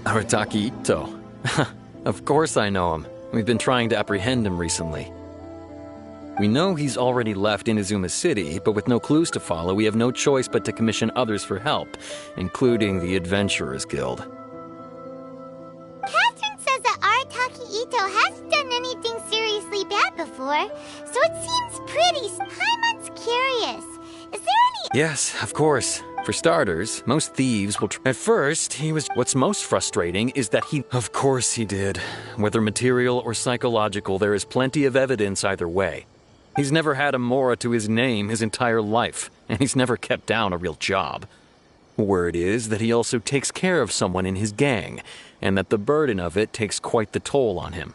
Arataki Ito. Of course I know him. We've been trying to apprehend him recently. We know he's already left Inazuma City, but with no clues to follow, we have no choice but to commission others for help, including the Adventurers Guild. Catherine says that Arataki Ito hasn't done anything seriously bad before, so it seems pretty... Paimon's curious. Is there any... Yes, of course. For starters, most thieves will... At first, he was... What's most frustrating is that he... Of course he did. Whether material or psychological, there is plenty of evidence either way. He's never had a Mora to his name his entire life, and he's never kept down a real job. Word is that he also takes care of someone in his gang, and that the burden of it takes quite the toll on him.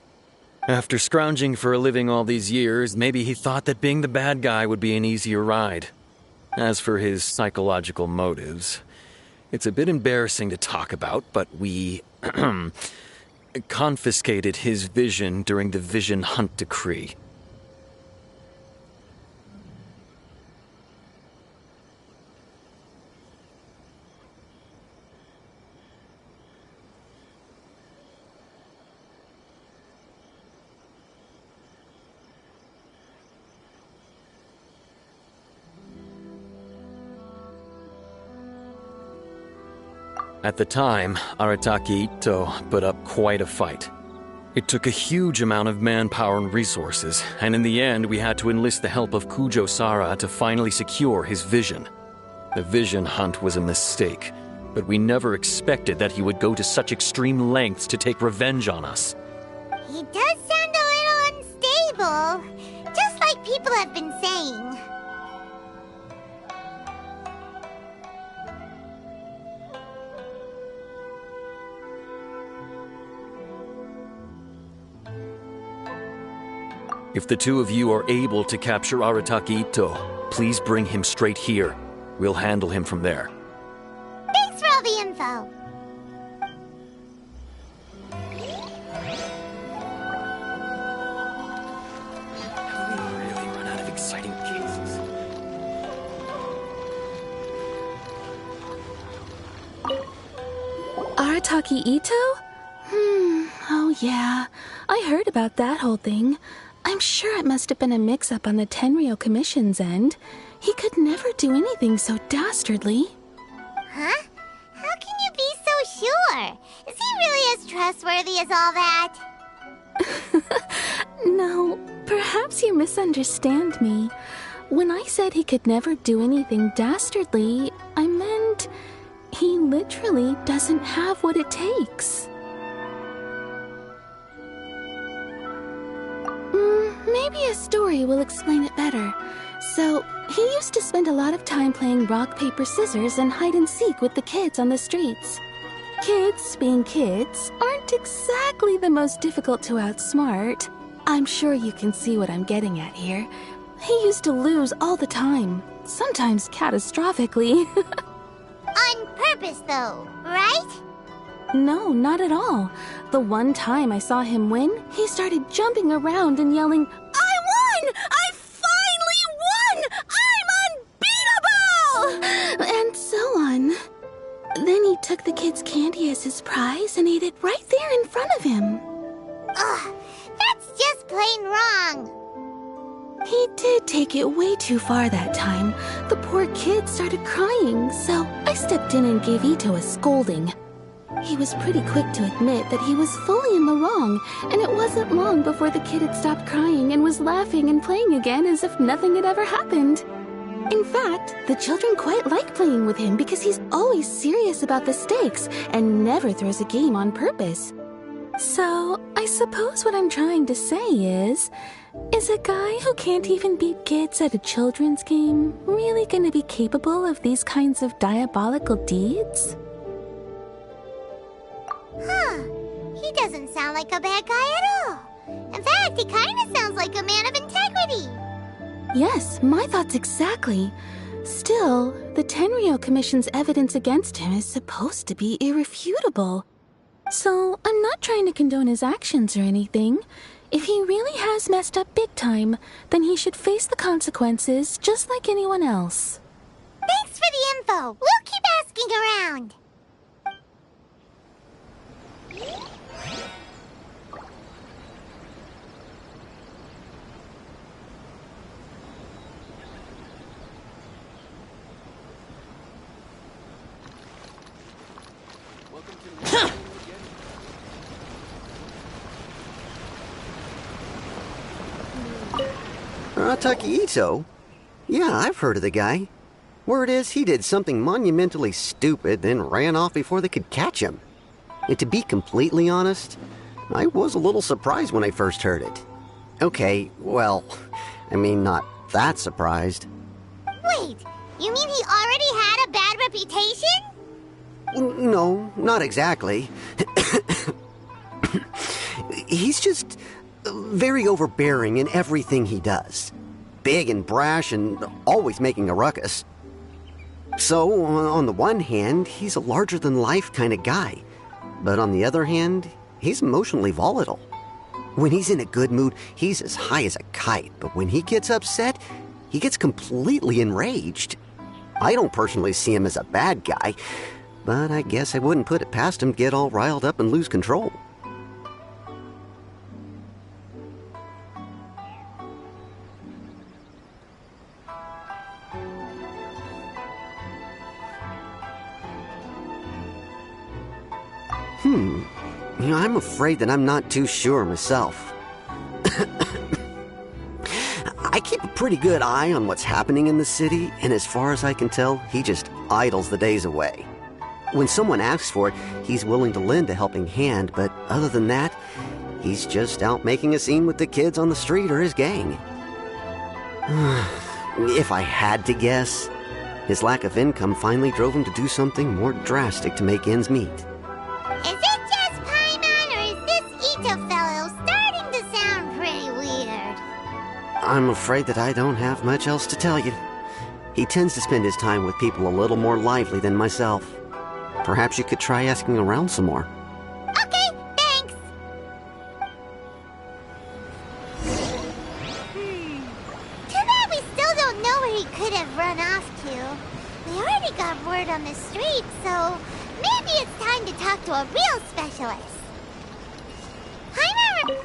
After scrounging for a living all these years, maybe he thought that being the bad guy would be an easier ride. As for his psychological motives, it's a bit embarrassing to talk about, but we confiscated his vision during the Vision Hunt Decree. At the time, Arataki Ito put up quite a fight. It took a huge amount of manpower and resources, and in the end we had to enlist the help of Kujo Sara to finally secure his vision. The vision hunt was a mistake, but we never expected that he would go to such extreme lengths to take revenge on us. He does sound a little unstable, just like people have been saying. If the two of you are able to capture Arataki Ito, please bring him straight here. We'll handle him from there. Thanks for all the info. Have we really run out of exciting cases? Arataki Ito? Oh yeah. I heard about that whole thing. I'm sure it must have been a mix-up on the Tenryou Commission's end. He could never do anything so dastardly. Huh? How can you be so sure? Is he really as trustworthy as all that? No, perhaps you misunderstand me. When I said he could never do anything dastardly, I meant he literally doesn't have what it takes. Maybe a story will explain it better. So, he used to spend a lot of time playing rock, paper, scissors and hide and seek with the kids on the streets. Kids, being kids, aren't exactly the most difficult to outsmart. I'm sure you can see what I'm getting at here. He used to lose all the time, sometimes catastrophically. On purpose, though, right? No, not at all. The one time I saw him win, he started jumping around and yelling, "I won! I finally won! I'm unbeatable!" And so on. Then he took the kid's candy as his prize and ate it right there in front of him. Ugh, that's just plain wrong. He did take it way too far that time. The poor kid started crying, so I stepped in and gave Ito a scolding. He was pretty quick to admit that he was fully in the wrong, and it wasn't long before the kid had stopped crying and was laughing and playing again as if nothing had ever happened. In fact, the children quite like playing with him because he's always serious about the stakes and never throws a game on purpose. So, I suppose what I'm trying to say is a guy who can't even beat kids at a children's game really gonna be capable of these kinds of diabolical deeds? Huh. He doesn't sound like a bad guy at all. In fact, he kinda sounds like a man of integrity. Yes, my thoughts exactly. Still, the Tenryou Commission's evidence against him is supposed to be irrefutable. So, I'm not trying to condone his actions or anything. If he really has messed up big time, then he should face the consequences just like anyone else. Thanks for the info. We'll keep asking around. Takahito? Yeah, I've heard of the guy. Word is, he did something monumentally stupid, then ran off before they could catch him. And to be completely honest, I was a little surprised when I first heard it. Okay, well, I mean, not that surprised. Wait, you mean he already had a bad reputation? No, not exactly. He's just very overbearing in everything he does. Big and brash and always making a ruckus. So, on the one hand, he's a larger-than-life kind of guy. But on the other hand, he's emotionally volatile. When he's in a good mood, he's as high as a kite. But when he gets upset, he gets completely enraged. I don't personally see him as a bad guy, but I guess I wouldn't put it past him to get all riled up and lose control. I'm afraid that I'm not too sure myself. I keep a pretty good eye on what's happening in the city, and as far as I can tell, he just idles the days away. When someone asks for it, he's willing to lend a helping hand, but other than that, he's just out making a scene with the kids on the street or his gang. If I had to guess, his lack of income finally drove him to do something more drastic to make ends meet. Is it just Paimon, or is this Ito fellow starting to sound pretty weird? I'm afraid that I don't have much else to tell you. He tends to spend his time with people a little more lively than myself. Perhaps you could try asking around some more. Okay, thanks. Too bad we still don't know where he could have run off to. We already got word on the street, so maybe it's time to talk to a real specialist. Hi,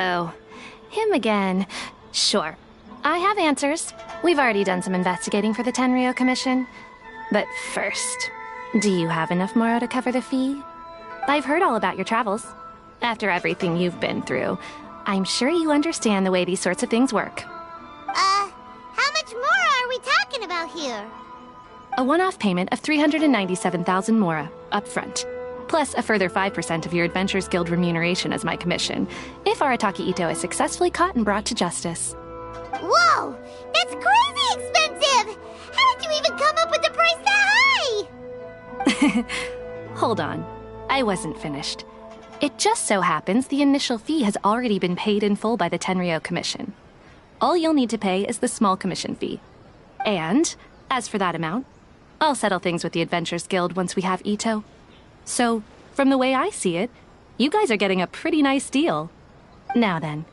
Oh, him again. Sure. I have answers. We've already done some investigating for the Tenryou Commission. But first, do you have enough Moro to cover the fee? I've heard all about your travels. After everything you've been through, I'm sure you understand the way these sorts of things work. How much more are we talking about here? A one-off payment of 397,000 Mora, up front. Plus a further 5% of your Adventures Guild remuneration as my commission, if Arataki Ito is successfully caught and brought to justice. Whoa! That's crazy expensive! How did you even come up with the price that high? Hold on. I wasn't finished. It just so happens the initial fee has already been paid in full by the Tenryou Commission. All you'll need to pay is the small commission fee. And, as for that amount, I'll settle things with the Adventures Guild once we have Ito. So, from the way I see it, you guys are getting a pretty nice deal. Now then,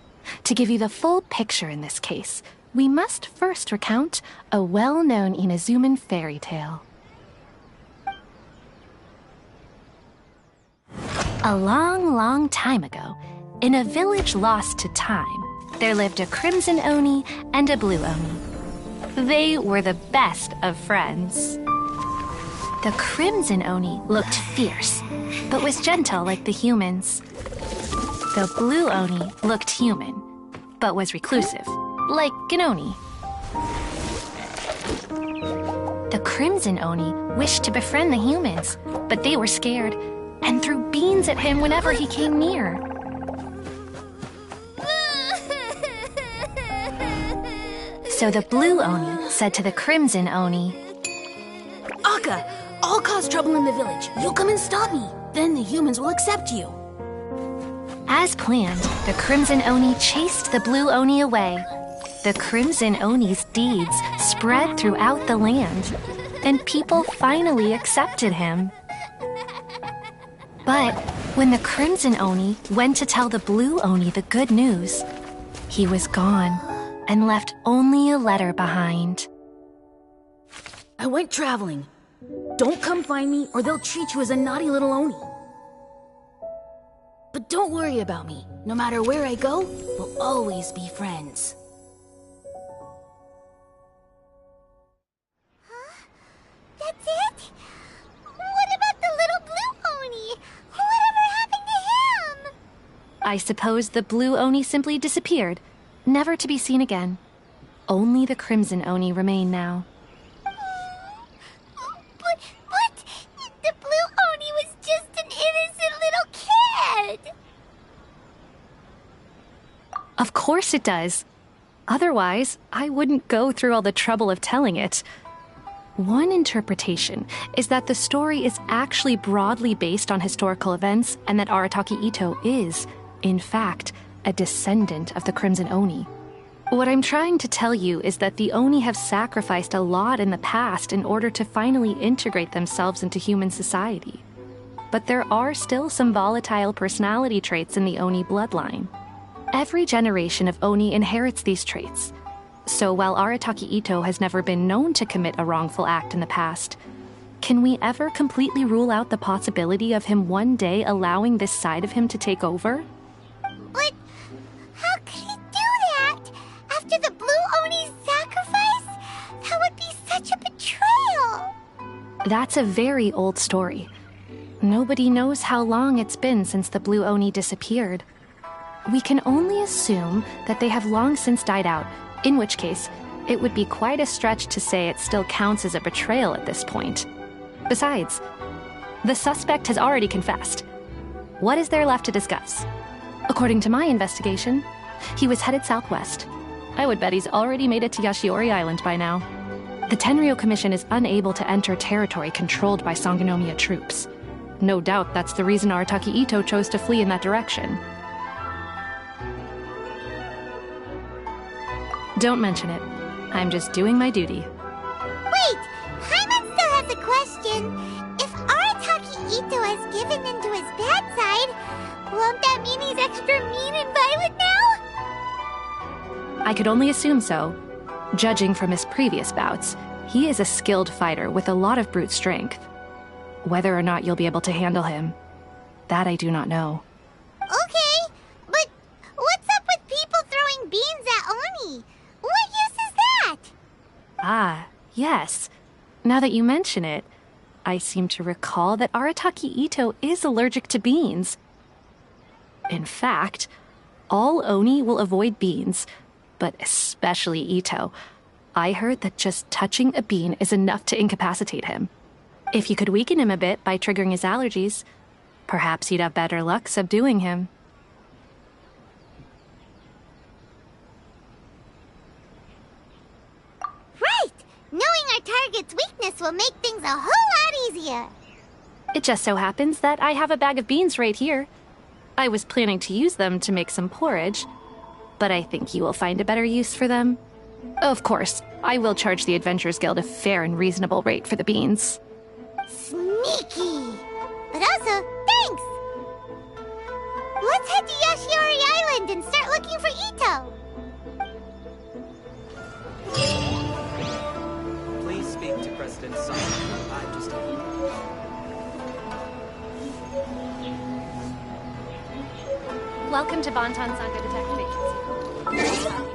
to give you the full picture in this case, we must first recount a well-known Inazuman fairy tale. A long, long time ago, in a village lost to time, there lived a crimson Oni and a blue Oni. They were the best of friends. The crimson Oni looked fierce, but was gentle like the humans. The blue Oni looked human, but was reclusive, like an Oni. The crimson Oni wished to befriend the humans, but they were scared and threw beans at him whenever he came near. So the blue Oni said to the crimson Oni, Akka, I'll cause trouble in the village. You'll come and stop me. Then the humans will accept you. As planned, the crimson Oni chased the blue Oni away. The crimson Oni's deeds spread throughout the land, and people finally accepted him. But when the crimson Oni went to tell the blue Oni the good news, he was gone and left only a letter behind. I went traveling. Don't come find me or they'll treat you as a naughty little Oni. But don't worry about me. No matter where I go, we'll always be friends. Huh? That's it? What about the little blue Oni? Whatever happened to him? I suppose the blue Oni simply disappeared, never to be seen again. Only the crimson Oni remain now. But the blue Oni was just an innocent little kid! Of course it does. Otherwise, I wouldn't go through all the trouble of telling it. One interpretation is that the story is actually broadly based on historical events and that Arataki Ito is, in fact, a descendant of the Crimson Oni. What I'm trying to tell you is that the Oni have sacrificed a lot in the past in order to finally integrate themselves into human society. But there are still some volatile personality traits in the Oni bloodline. Every generation of Oni inherits these traits. So while Arataki Ito has never been known to commit a wrongful act in the past, can we ever completely rule out the possibility of him one day allowing this side of him to take over? But how could he do that? After the blue Oni's sacrifice? That would be such a betrayal! That's a very old story. Nobody knows how long it's been since the blue Oni disappeared. We can only assume that they have long since died out, in which case, it would be quite a stretch to say it still counts as a betrayal at this point. Besides, the suspect has already confessed. What is there left to discuss? According to my investigation, he was headed southwest. I would bet he's already made it to Yashiori Island by now. The Tenryou Commission is unable to enter territory controlled by Sangonomiya troops. No doubt that's the reason Arataki Ito chose to flee in that direction. Don't mention it. I'm just doing my duty. Wait! Hyman still has a question. If Arataki Ito has given in to his bad side, won't that mean he's extra mean and violent now? I could only assume so. Judging from his previous bouts, he is a skilled fighter with a lot of brute strength. Whether or not you'll be able to handle him, that I do not know. Okay, but what's up Ah, yes. Now that you mention it, I seem to recall that Arataki Ito is allergic to beans. In fact, all Oni will avoid beans, but especially Ito. I heard that just touching a bean is enough to incapacitate him. If you could weaken him a bit by triggering his allergies, perhaps you'd have better luck subduing him. Right! Knowing our target's weakness will make things a whole lot easier. It just so happens that I have a bag of beans right here. I was planning to use them to make some porridge, but I think you will find a better use for them. Of course, I will charge the Adventurers Guild a fair and reasonable rate for the beans. Sneaky! But also, thanks! Let's head to Yashiori Island and start looking for Ito! Please speak to President Sun. I'm just Welcome to Bonton Sangha Detective Agency.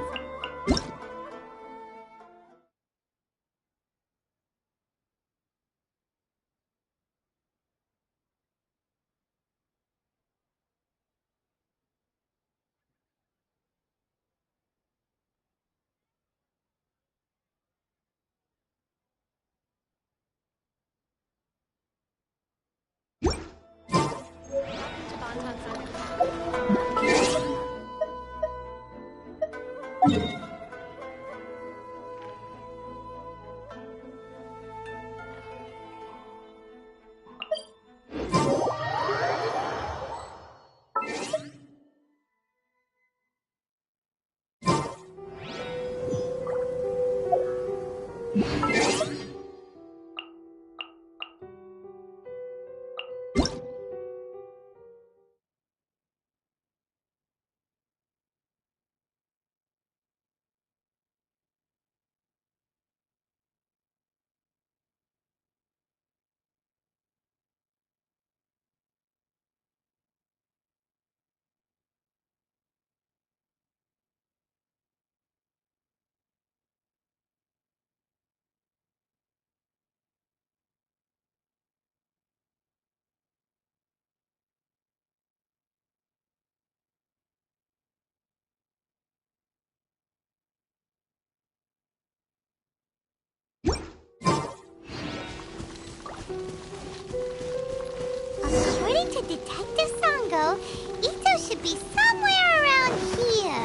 According to Detective Sango, Ito should be somewhere around here.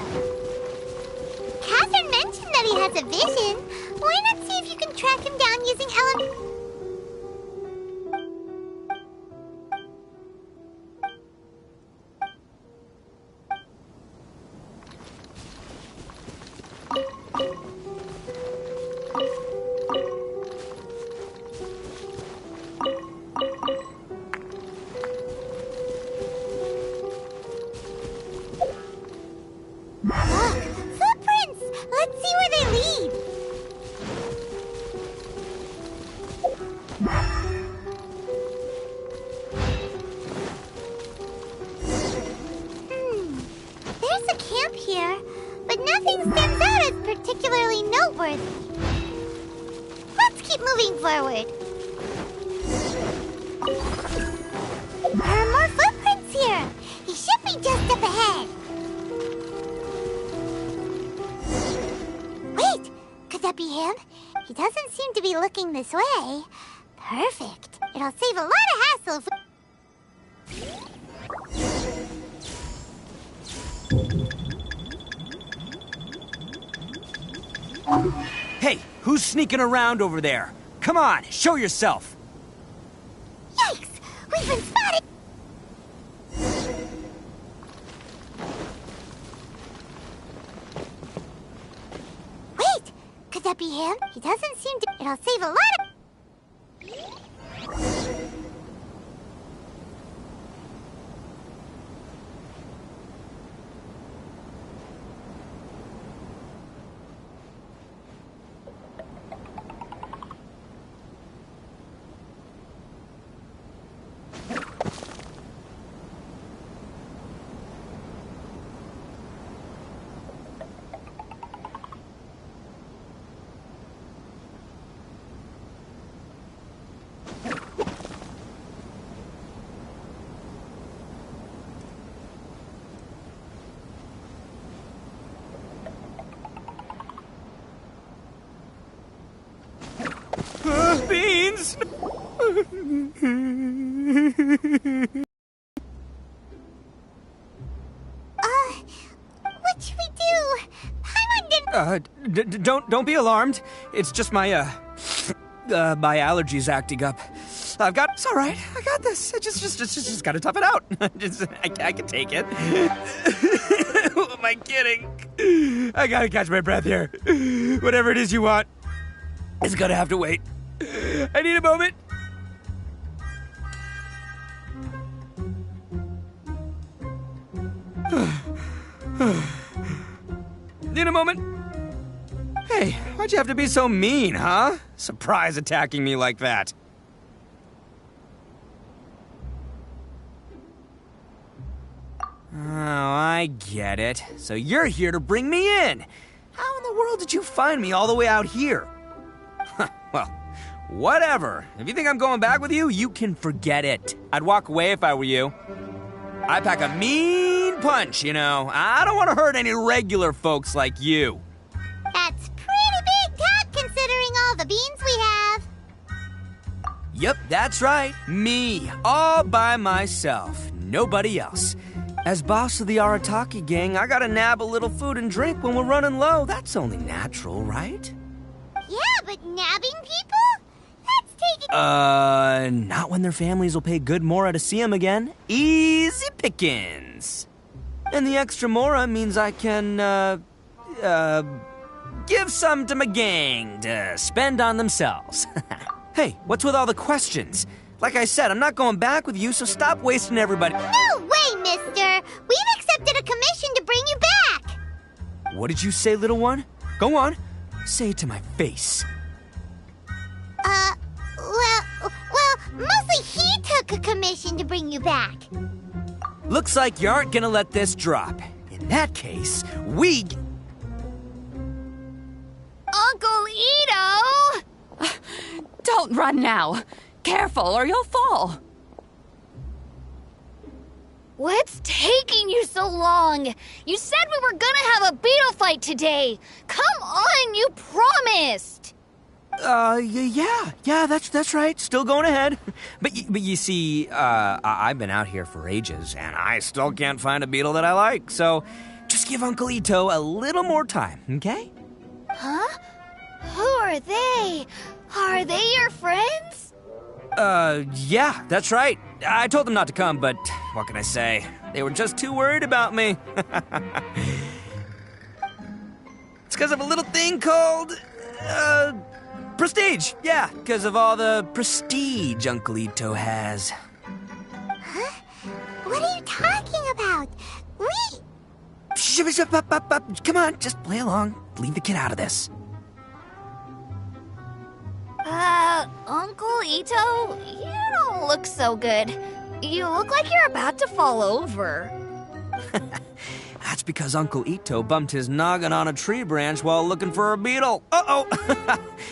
Catherine mentioned that he has a vision. Why not see if you can track him down using Look! Footprints! Let's see where they lead! There's a camp here, but nothing stands out as particularly noteworthy. Let's keep moving forward. There are more footprints here. He should be just up ahead. Wait, could that be him? He doesn't seem to be looking this way. Perfect. It'll save a lot of hassle if Hey, who's sneaking around over there? Come on, show yourself! Yikes! We've been spotted! Wait! Could that be him? He doesn't seem to... It'll save a lot of... Don't be alarmed. It's just my my allergies acting up. It's all right. I got this. I just gotta tough it out. I can take it. Who am I kidding? I gotta catch my breath here. Whatever it is you want, it's gonna have to wait. I need a moment. Need a moment? Hey, why'd you have to be so mean, huh? Surprise attacking me like that. Oh, I get it. So you're here to bring me in. How in the world did you find me all the way out here? Well, whatever. If you think I'm going back with you, you can forget it. I'd walk away if I were you. I pack a mean punch, you know. I don't want to hurt any regular folks like you. That's pretty big talk considering all the beans we have. Yep, that's right. Me, all by myself. Nobody else. As boss of the Arataki gang, I gotta nab a little food and drink when we're running low. That's only natural, right? Yeah, but nabbing people? That's taking... Not when their families will pay good mora to see them again. Easy pickings. And the extra mora means I can, give some to my gang to spend on themselves. Hey, what's with all the questions? Like I said, I'm not going back with you, so stop wasting everybody. No way, mister! We've accepted a commission to bring you back! What did you say, little one? Go on. Say it to my face. Well, mostly he took a commission to bring you back. Looks like you aren't gonna let this drop. In that case, we... Uncle Ito! Don't run now. Careful or you'll fall. What's taking you so long? You said we were gonna have a beetle fight today. Come on, you promised. Yeah, that's right. Still going ahead. But you see, I've been out here for ages, and I still can't find a beetle that I like. So, just give Uncle Ito a little more time, okay? Huh? Who are they? Are they your friends? Yeah, that's right. I told them not to come, but what can I say? They were just too worried about me. It's because of a little thing called, prestige. Yeah, because of all the prestige Uncle Ito has. Huh? What are you talking about? Come on, just play along. Leave the kid out of this. Uncle Ito, you don't look so good. You look like you're about to fall over. That's because Uncle Ito bumped his noggin on a tree branch while looking for a beetle. Uh-oh.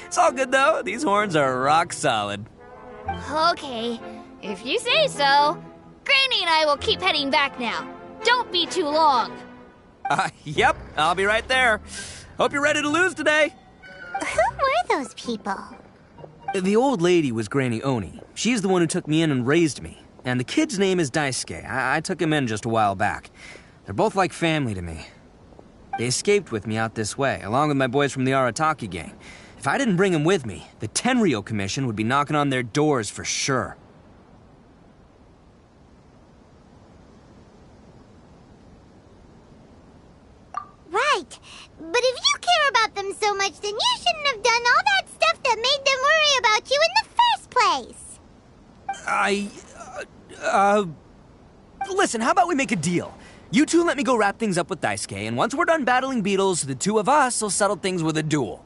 It's all good, though. These horns are rock solid. Okay, if you say so. Granny and I will keep heading back now. Don't be too long. Yep, I'll be right there. Hope you're ready to lose today. Who were those people? The old lady was Granny Oni. She's the one who took me in and raised me. And the kid's name is Daisuke. I took him in just a while back. They're both like family to me. They escaped with me out this way, along with my boys from the Arataki gang. If I didn't bring them with me, the Tenryou Commission would be knocking on their doors for sure. Right. But if you care about them so much, then you shouldn't have done all that stuff that made them worry about you in the first place. Listen, how about we make a deal? You two let me go wrap things up with Daisuke, and once we're done battling beetles, the two of us will settle things with a duel.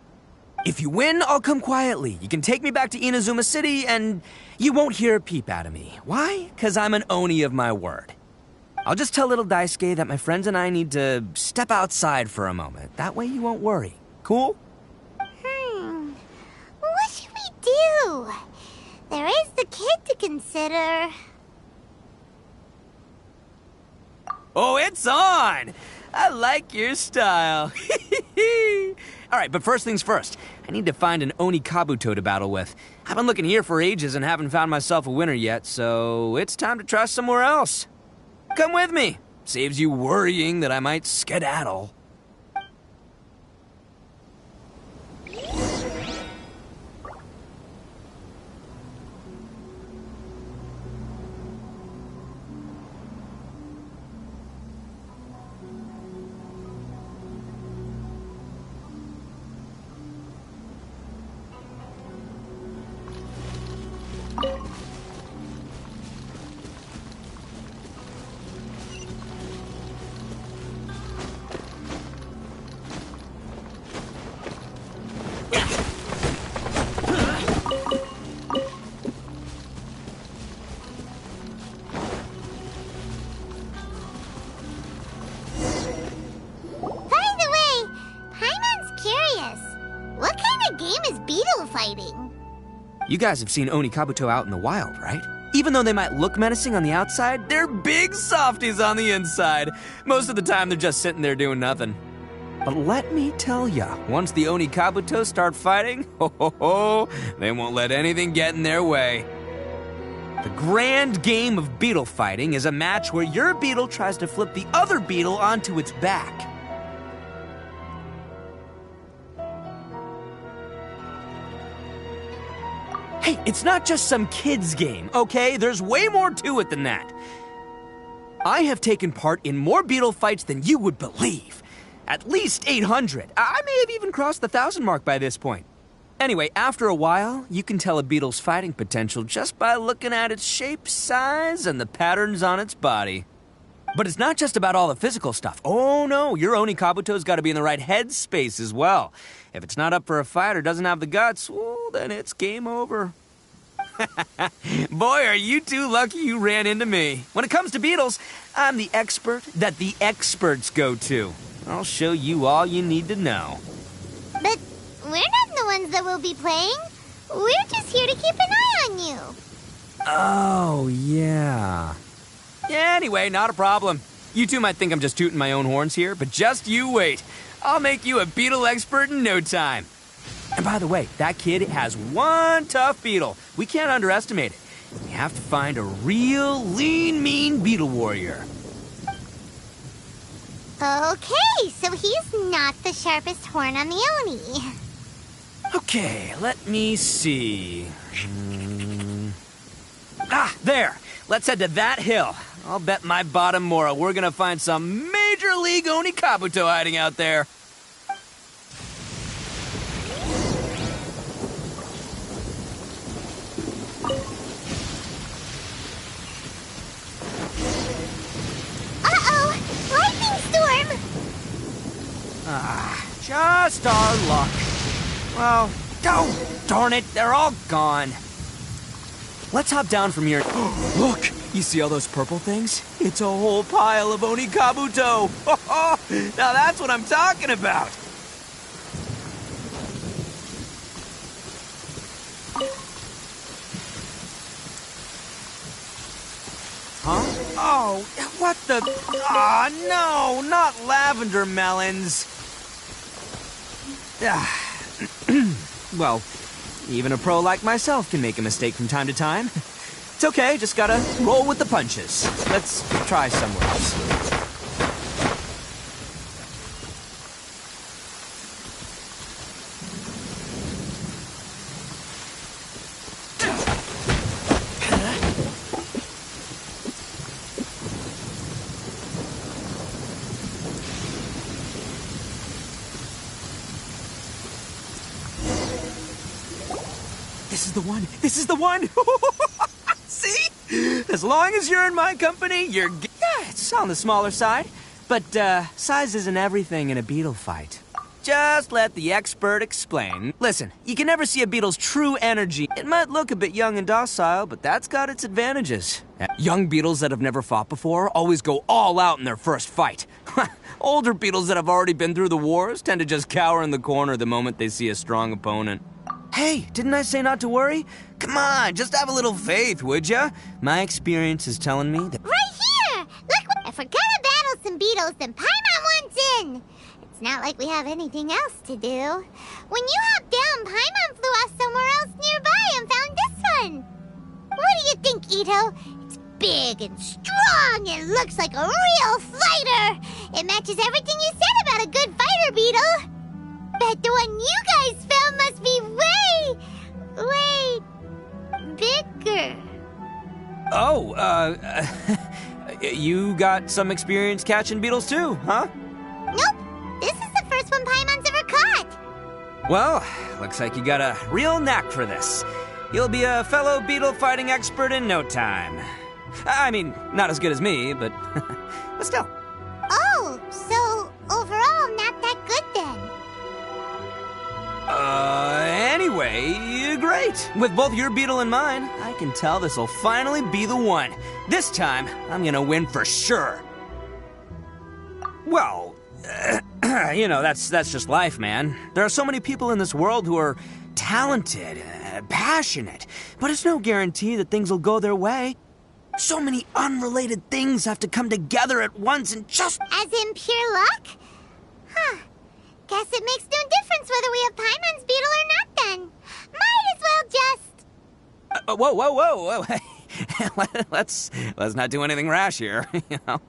If you win, I'll come quietly. You can take me back to Inazuma City, and you won't hear a peep out of me. Why? 'Cause I'm an Oni of my word. I'll just tell little Daisuke that my friends and I need to step outside for a moment. That way you won't worry. Cool? What should we do? There is the kid to consider. Oh, it's on! I like your style. All right, but first things first. I need to find an Oni Kabuto to battle with. I've been looking here for ages and haven't found myself a winner yet, so it's time to try somewhere else. Come with me. Saves you worrying that I might skedaddle. same as beetle fighting. You guys have seen Oni Kabuto out in the wild, right? Even though they might look menacing on the outside, they're big softies on the inside. Most of the time, they're just sitting there doing nothing. But let me tell ya, once the Oni Kabuto start fighting, they won't let anything get in their way. The grand game of beetle fighting is a match where your beetle tries to flip the other beetle onto its back. Hey, it's not just some kid's game, okay? There's way more to it than that. I have taken part in more beetle fights than you would believe. At least 800. I may have even crossed the 1,000 mark by this point. Anyway, after a while, you can tell a beetle's fighting potential just by looking at its shape, size, and the patterns on its body. But it's not just about all the physical stuff. Oh no, your Oni Kabuto's got to be in the right headspace as well. If it's not up for a fight or doesn't have the guts, well, then it's game over. Boy, are you two lucky you ran into me. When it comes to beetles, I'm the expert that the experts go to. I'll show you all you need to know. But we're not the ones that will be playing. We're just here to keep an eye on you. Oh, yeah. Yeah, anyway, not a problem. You two might think I'm just tooting my own horns here, but just you wait. I'll make you a beetle expert in no time. And by the way, that kid has one tough beetle. We can't underestimate it. We have to find a real lean, mean beetle warrior. Okay, so he's not the sharpest horn on the Oni. Okay, let me see. There. Let's head to that hill. I'll bet my bottom moral we're gonna find some major league Oni Kabuto hiding out there. Uh-oh! Lightning storm! Just our luck. Well, oh, darn it, they're all gone. Let's hop down from here. Look, you see all those purple things? It's a whole pile of Oni Kabuto. Now that's what I'm talking about. Huh? Oh, what the? No, not lavender melons. Well, even a pro like myself can make a mistake from time to time. It's okay, just gotta roll with the punches. Let's try somewhere else. This is the one! This is the one! See? As long as you're in my company, you're yeah, it's on the smaller side. But, size isn't everything in a beetle fight. Just let the expert explain. Listen, you can never see a beetle's true energy. It might look a bit young and docile, but that's got its advantages. Young beetles that have never fought before always go all out in their first fight. Older beetles that have already been through the wars tend to just cower in the corner the moment they see a strong opponent. Hey, didn't I say not to worry? Come on, just have a little faith, would ya? My experience is telling me that... Right here! Look, if we're gonna battle some beetles, then Paimon wants in! It's not like we have anything else to do. When you hopped down, Paimon flew off somewhere else nearby and found this one. What do you think, Ito? It's big and strong and looks like a real fighter! It matches everything you said about a good fighter beetle! Bet the one you guys found must be way bigger. Oh, you got some experience catching beetles too, huh? Nope, this is the first one Paimon's ever caught. Well, looks like you got a real knack for this. You'll be a fellow beetle fighting expert in no time. I mean, not as good as me, but still. Oh, so overall not that good then. Anyway, great. With both your beetle and mine, I can tell this'll finally be the one. This time, I'm gonna win for sure. Well, you know, that's just life, man. There are so many people in this world who are talented, passionate, but it's no guarantee that things will go their way. So many unrelated things have to come together at once and just... As in pure luck? Huh. Guess it makes no difference whether we have Paimon's beetle or not then. Might as well just... Whoa. let's not do anything rash here, you know?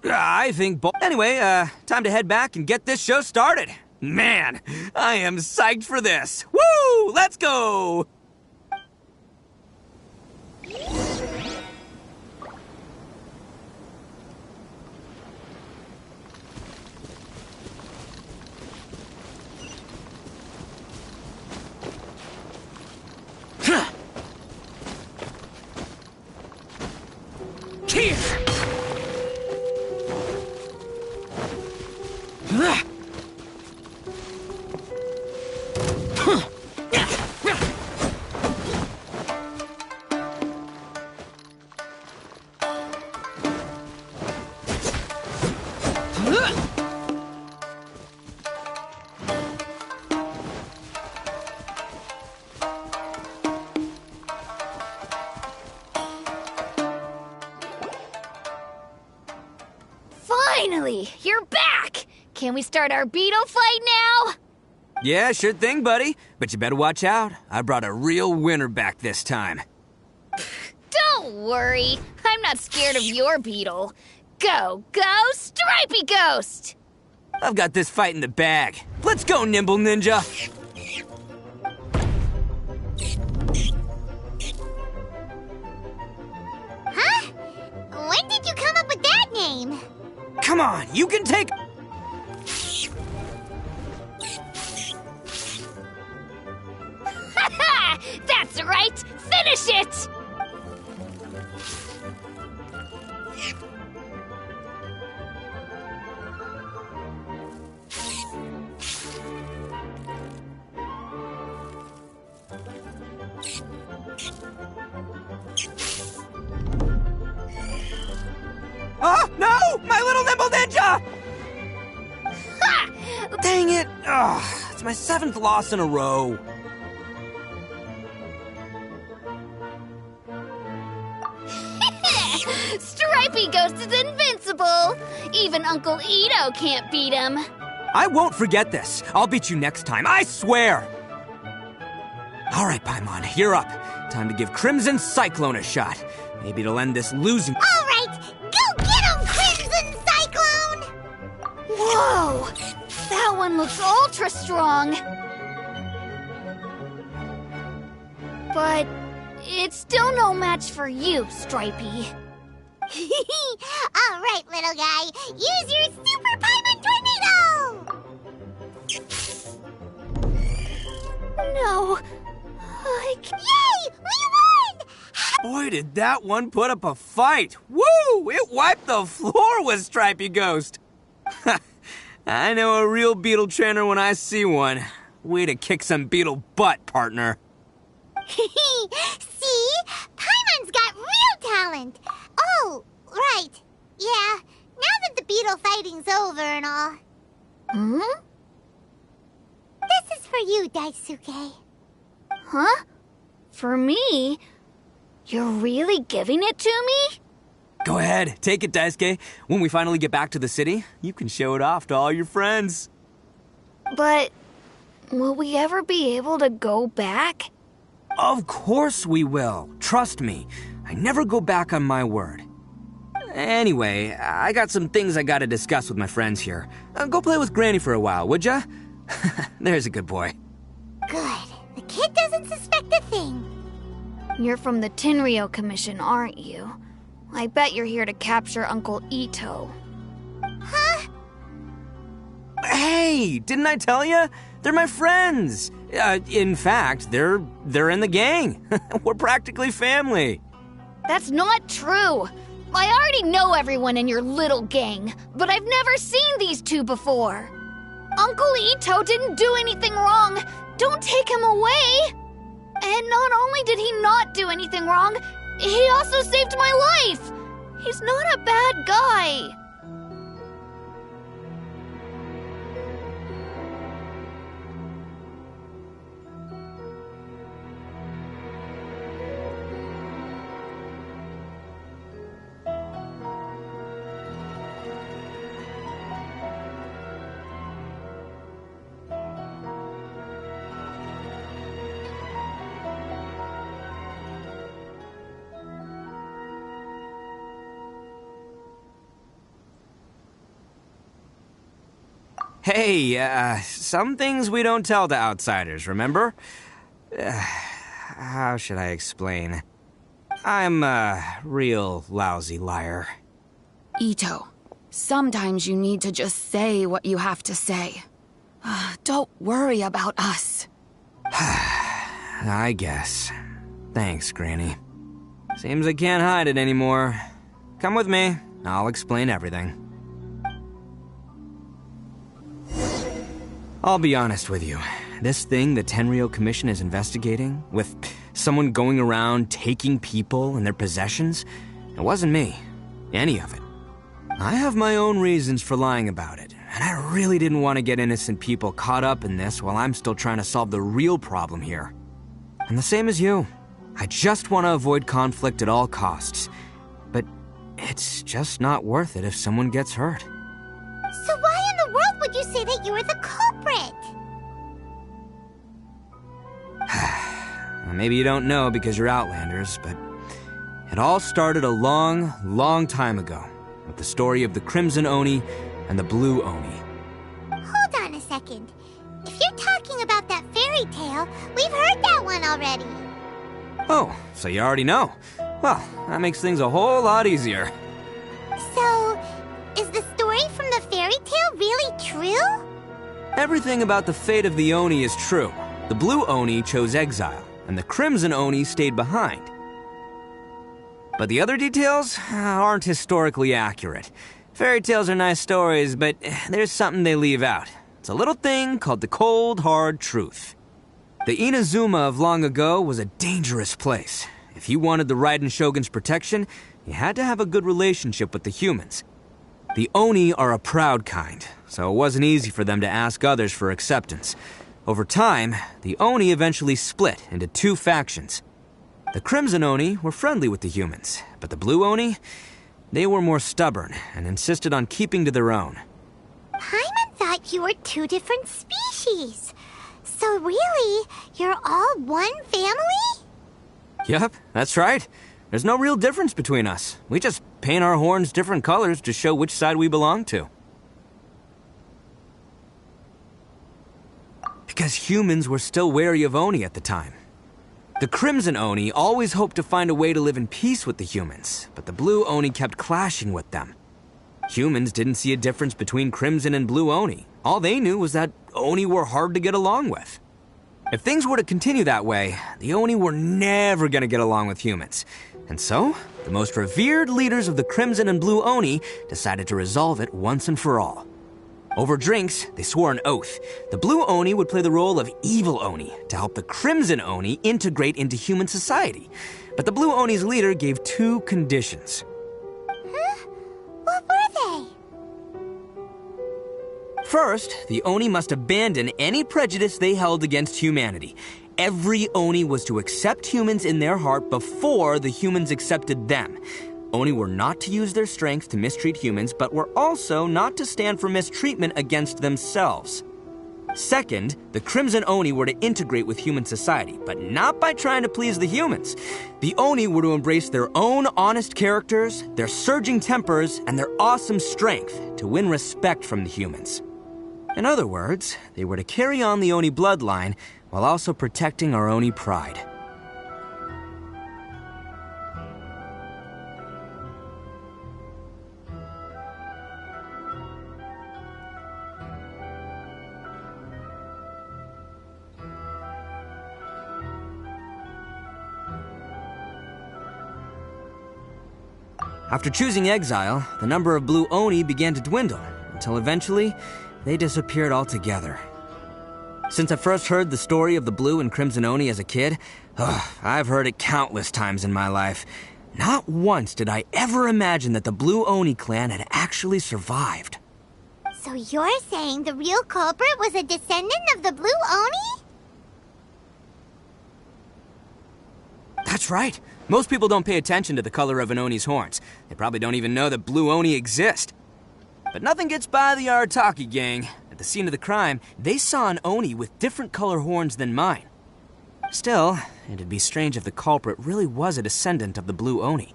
I think Anyway, time to head back and get this show started. Man, I am psyched for this. Woo! Let's go! Finally, you're back! Can we start our beetle fight now? Yeah, sure thing, buddy. But you better watch out. I brought a real winner back this time. Don't worry, I'm not scared of your beetle. Go, Stripey Ghost! I've got this fight in the bag. Let's go, Nimble Ninja! Huh? When did you come up with that name? Come on, you can take... That's right! Finish it! Oh, no! My little Nimble Ninja! Ha! Dang it! Ugh, it's my 7th loss in a row. Stripey Ghost is invincible! Even Uncle Ito can't beat him. I won't forget this. I'll beat you next time, I swear! All right, Paimon, you're up. Time to give Crimson Cyclone a shot. Maybe it'll end this losing... All right, go get him, Crimson Cyclone! Whoa! That one looks ultra strong. But it's still no match for you, Stripey. All right, little guy, use your Super Paimon Tornado! No, Yay! We won! Boy, did that one put up a fight. Woo! It wiped the floor with Stripey Ghost. I know a real beetle trainer when I see one. Way to kick some beetle butt, partner. See? Paimon's got real talent. Oh, right. Yeah, now that the beetle fighting's over and all. Hmm? This is for you, Daisuke. Huh? For me? You're really giving it to me? Go ahead, take it, Daisuke. When we finally get back to the city, you can show it off to all your friends. But will we ever be able to go back? Of course we will. Trust me. I never go back on my word. Anyway, I got some things I gotta discuss with my friends here. Go play with Granny for a while, would ya? There's a good boy. Good. The kid doesn't suspect a thing. You're from the Tenryo Commission, aren't you? I bet you're here to capture Uncle Ito. Huh? Hey, didn't I tell ya? They're my friends. In fact, they're in the gang. We're practically family. That's not true. I already know everyone in your little gang, but I've never seen these two before. Uncle Ito didn't do anything wrong. Don't take him away. And not only did he not do anything wrong, he also saved my life. He's not a bad guy. Hey, some things we don't tell to outsiders, remember? How should I explain? I'm a real lousy liar. Ito, sometimes you need to just say what you have to say. Don't worry about us. I guess. Thanks, Granny. Seems I can't hide it anymore. Come with me. I'll explain everything. I'll be honest with you. This thing the Tenryou Commission is investigating, with someone going around taking people and their possessions, it wasn't me. Any of it. I have my own reasons for lying about it, and I really didn't want to get innocent people caught up in this while I'm still trying to solve the real problem here. And the same as you. I just want to avoid conflict at all costs. But it's just not worth it if someone gets hurt. So why in the world would you say that you were the culprit? Maybe you don't know because you're Outlanders, but it all started a long, long time ago with the story of the Crimson Oni and the Blue Oni. Hold on a second. If you're talking about that fairy tale, we've heard that one already. Oh, so you already know. Well, that makes things a whole lot easier. So, is the story from the fairy tale really true? Everything about the fate of the Oni is true. The Blue Oni chose exile, and the Crimson Oni stayed behind. But the other details aren't historically accurate. Fairy tales are nice stories, but there's something they leave out. It's a little thing called the cold, hard truth. The Inazuma of long ago was a dangerous place. If you wanted the Raiden Shogun's protection, you had to have a good relationship with the humans. The Oni are a proud kind, so it wasn't easy for them to ask others for acceptance. Over time, the Oni eventually split into two factions. The Crimson Oni were friendly with the humans, but the Blue Oni, they were more stubborn and insisted on keeping to their own. Paimon thought you were two different species. So really, you're all one family? Yep, that's right. There's no real difference between us. We just paint our horns different colors to show which side we belong to. Because humans were still wary of Oni at the time. The Crimson Oni always hoped to find a way to live in peace with the humans, but the Blue Oni kept clashing with them. Humans didn't see a difference between Crimson and Blue Oni. All they knew was that Oni were hard to get along with. If things were to continue that way, the Oni were never going to get along with humans. And so, the most revered leaders of the Crimson and Blue Oni decided to resolve it once and for all. Over drinks, they swore an oath. The Blue Oni would play the role of evil Oni to help the Crimson Oni integrate into human society. But the Blue Oni's leader gave two conditions. Huh? What were they? First, the Oni must abandon any prejudice they held against humanity. Every Oni was to accept humans in their heart before the humans accepted them. Oni were not to use their strength to mistreat humans, but were also not to stand for mistreatment against themselves. Second, the Crimson Oni were to integrate with human society, but not by trying to please the humans. The Oni were to embrace their own honest characters, their surging tempers, and their awesome strength to win respect from the humans. In other words, they were to carry on the Oni bloodline while also protecting our Oni pride. After choosing exile, the number of Blue Oni began to dwindle, until eventually, they disappeared altogether. Since I first heard the story of the Blue and Crimson Oni as a kid, I've heard it countless times in my life. Not once did I ever imagine that the Blue Oni clan had actually survived. So you're saying the real culprit was a descendant of the Blue Oni? That's right. Most people don't pay attention to the color of an Oni's horns. They probably don't even know that Blue Oni exist. But nothing gets by the Arataki gang. At the scene of the crime, they saw an Oni with different color horns than mine. Still, it'd be strange if the culprit really was a descendant of the Blue Oni.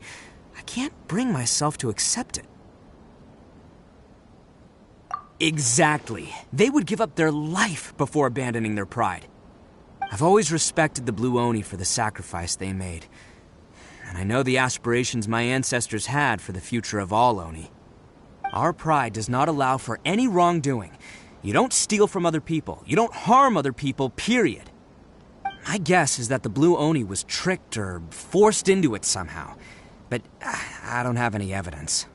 I can't bring myself to accept it. Exactly. They would give up their life before abandoning their pride. I've always respected the Blue Oni for the sacrifice they made. And I know the aspirations my ancestors had for the future of all Oni. Our pride does not allow for any wrongdoing. You don't steal from other people. You don't harm other people, period. My guess is that the Blue Oni was tricked or forced into it somehow. But I don't have any evidence.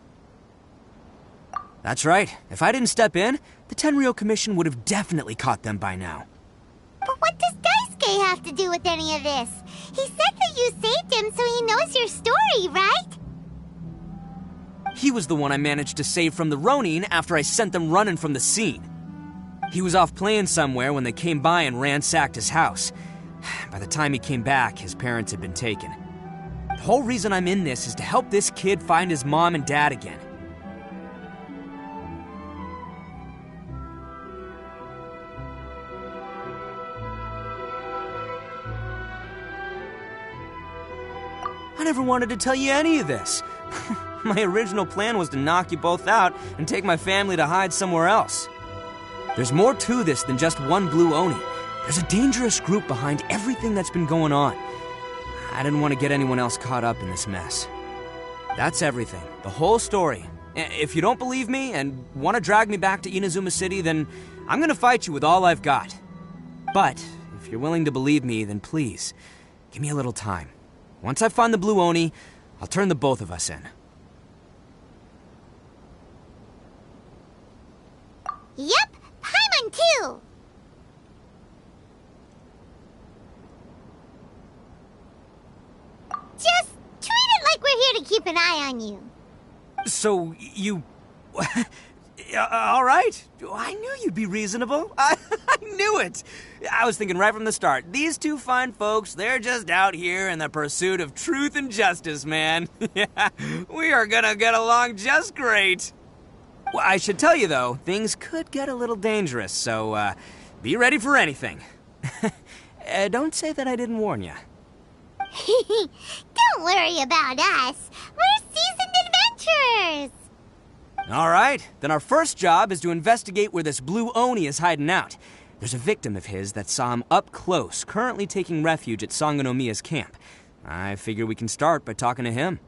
That's right. If I didn't step in, the Tenryou Commission would have definitely caught them by now. But what does Daisuke have to do with any of this? He said that you saved him so he knows your story, right? He was the one I managed to save from the Ronin after I sent them running from the scene. He was off playing somewhere when they came by and ransacked his house. By the time he came back, his parents had been taken. The whole reason I'm in this is to help this kid find his mom and dad again. I never wanted to tell you any of this. My original plan was to knock you both out and take my family to hide somewhere else. There's more to this than just one Blue Oni. There's a dangerous group behind everything that's been going on. I didn't want to get anyone else caught up in this mess. That's everything. The whole story. If you don't believe me and want to drag me back to Inazuma City, then I'm gonna fight you with all I've got. But if you're willing to believe me, then please, give me a little time. Once I find the Blue Oni, I'll turn the both of us in. Yep, Paimon too! Just treat it like we're here to keep an eye on you. So, you... all right. I knew you'd be reasonable. I knew it. I was thinking right from the start. These two fine folks, they're just out here in the pursuit of truth and justice, man. Yeah, we are gonna get along just great. Well, I should tell you, though, things could get a little dangerous, so be ready for anything. Don't say that I didn't warn you. Don't worry about us. We're seasoned adventurers. All right, then our first job is to investigate where this Blue Oni is hiding out. There's a victim of his that saw him up close, currently taking refuge at Sangonomiya's camp. I figure we can start by talking to him.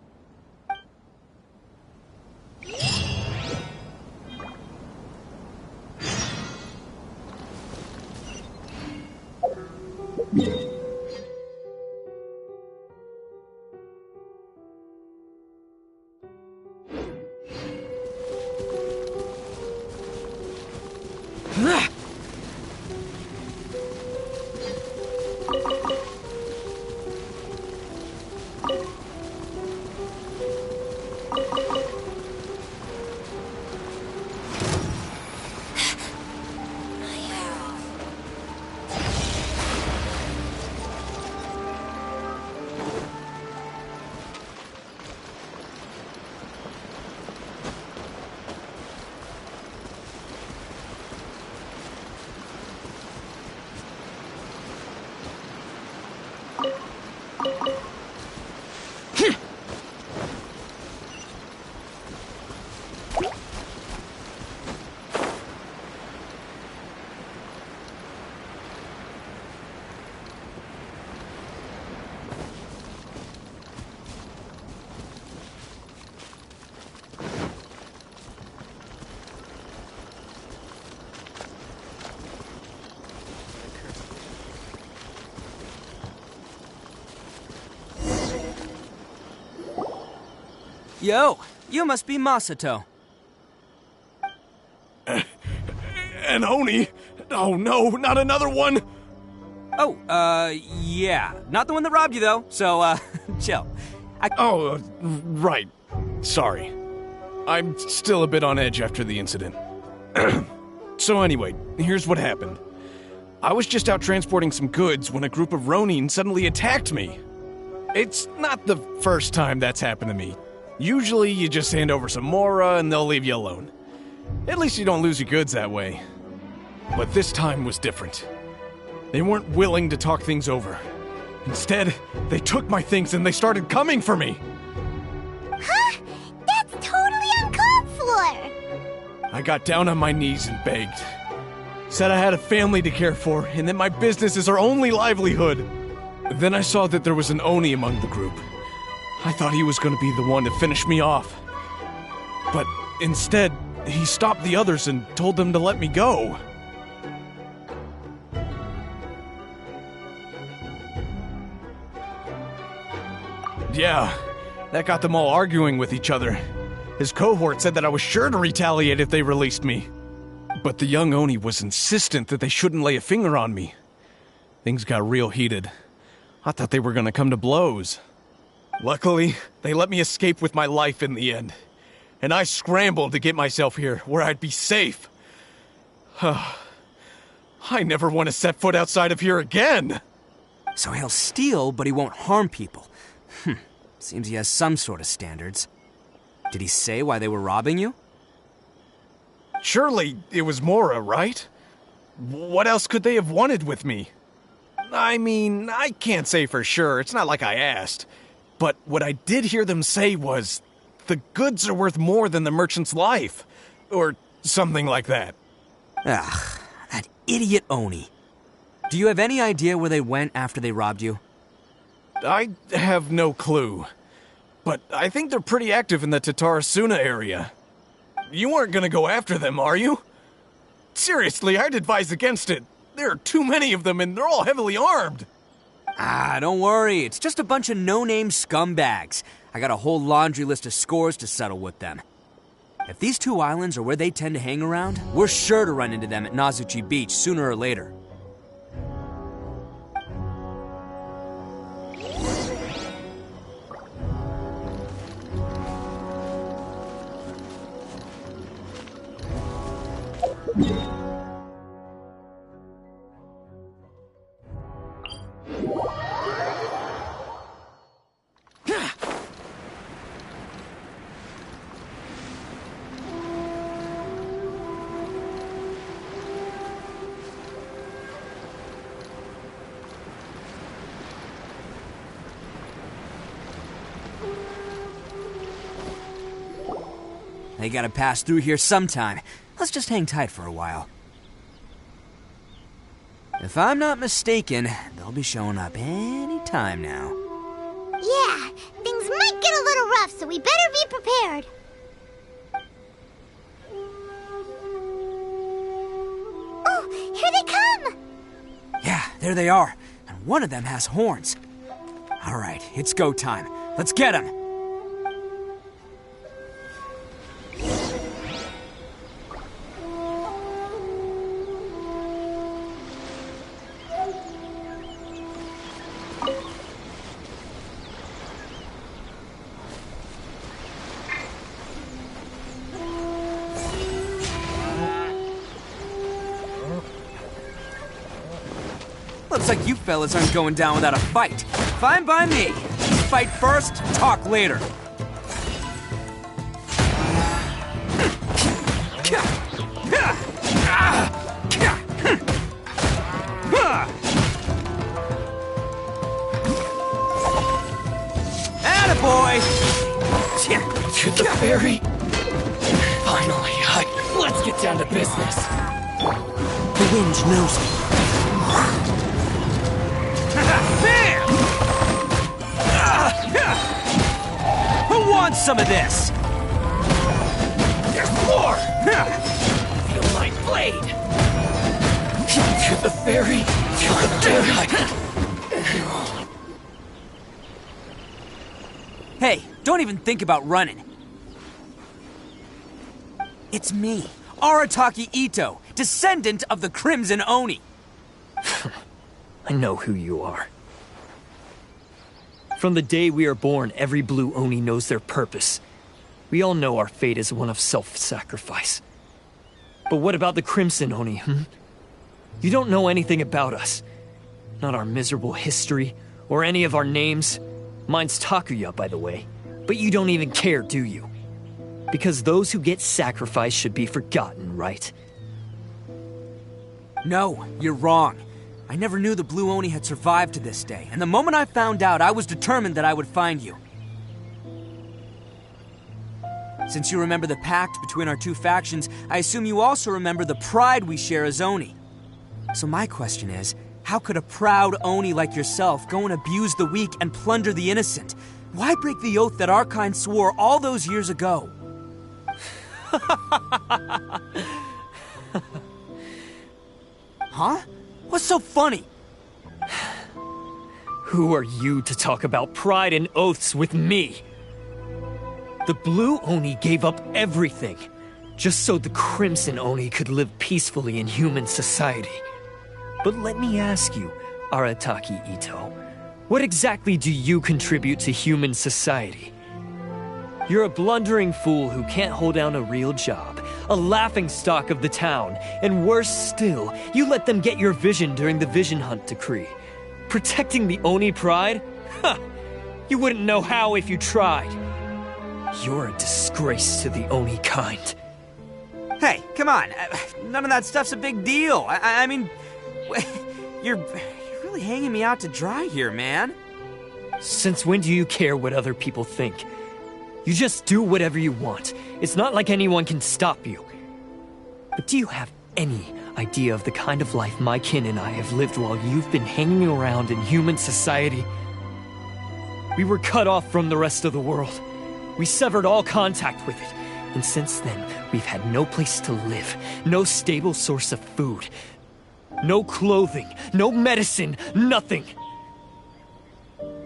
Yo, you must be Masato. An Oni? Oh no, not another one! Oh, yeah. Not the one that robbed you, though, so, chill. Right. Sorry. I'm still a bit on edge after the incident. So anyway, here's what happened. I was just out transporting some goods when a group of Ronin suddenly attacked me. It's not the first time that's happened to me. Usually you just hand over some Mora and they'll leave you alone. At least you don't lose your goods that way. But this time was different. They weren't willing to talk things over. Instead, they took my things and they started coming for me. Huh? That's totally uncalled for! I got down on my knees and begged. Said I had a family to care for, and that my business is our only livelihood. Then I saw that there was an Oni among the group. I thought he was going to be the one to finish me off. But instead, he stopped the others and told them to let me go. Yeah, that got them all arguing with each other. His cohort said that I was sure to retaliate if they released me. But the young Oni was insistent that they shouldn't lay a finger on me. Things got real heated. I thought they were gonna come to blows. Luckily, they let me escape with my life in the end. And I scrambled to get myself here, where I'd be safe. I never want to set foot outside of here again! So he'll steal, but he won't harm people. Seems he has some sort of standards. Did he say why they were robbing you? Surely it was Mora, right? What else could they have wanted with me? I mean, I can't say for sure. It's not like I asked. But what I did hear them say was, the goods are worth more than the merchant's life. Or something like that. Ugh, that idiot Oni. Do you have any idea where they went after they robbed you? I have no clue. But I think they're pretty active in the Tatarasuna area. You aren't gonna go after them, are you? Seriously, I'd advise against it. There are too many of them and they're all heavily armed. Don't worry. It's just a bunch of no-name scumbags. I got a whole laundry list of scores to settle with them. If these two islands are where they tend to hang around, we're sure to run into them at Nazuchi Beach sooner or later. They gotta pass through here sometime. Let's just hang tight for a while. If I'm not mistaken, they'll be showing up any time now. Yeah, things might get a little rough, so we better be prepared. Oh, here they come! Yeah, there they are. And one of them has horns. All right, it's go time. Let's get him! Looks like you fellas aren't going down without a fight. Fine by me. Fight first, talk later. Attaboy! To the ferry. Finally, let's get down to business. The wind knows me. Bam! Who wants some of this? There's more! Feel my blade! To the ferry! To the ferry! Hey, don't even think about running. It's me, Arataki Ito, descendant of the Crimson Oni. I know who you are. From the day we are born, every blue Oni knows their purpose. We all know our fate is one of self-sacrifice. But what about the Crimson Oni, You don't know anything about us. Not our miserable history, or any of our names. Mine's Takuya, by the way. But you don't even care, do you? Because those who get sacrificed should be forgotten, right? No, you're wrong. I never knew the Blue Oni had survived to this day, and the moment I found out, I was determined that I would find you. Since you remember the pact between our two factions, I assume you also remember the pride we share as Oni. So my question is, how could a proud Oni like yourself go and abuse the weak and plunder the innocent? Why break the oath that our kind swore all those years ago? Huh? What's so funny? Who are you to talk about pride and oaths with me? The Blue Oni gave up everything, just so the Crimson Oni could live peacefully in human society. But let me ask you, Arataki Ito, what exactly do you contribute to human society? You're a blundering fool who can't hold down a real job, a laughingstock of the town, and worse still, you let them get your vision during the Vision Hunt decree. Protecting the Oni pride? Ha! You wouldn't know how if you tried. You're a disgrace to the Oni kind. Hey, come on. None of that stuff's a big deal. I mean, you're really hanging me out to dry here, man. Since when do you care what other people think? You just do whatever you want. It's not like anyone can stop you. But do you have any idea of the kind of life my kin and I have lived while you've been hanging around in human society? We were cut off from the rest of the world. We severed all contact with it. And since then, we've had no place to live, no stable source of food, no clothing, no medicine, nothing.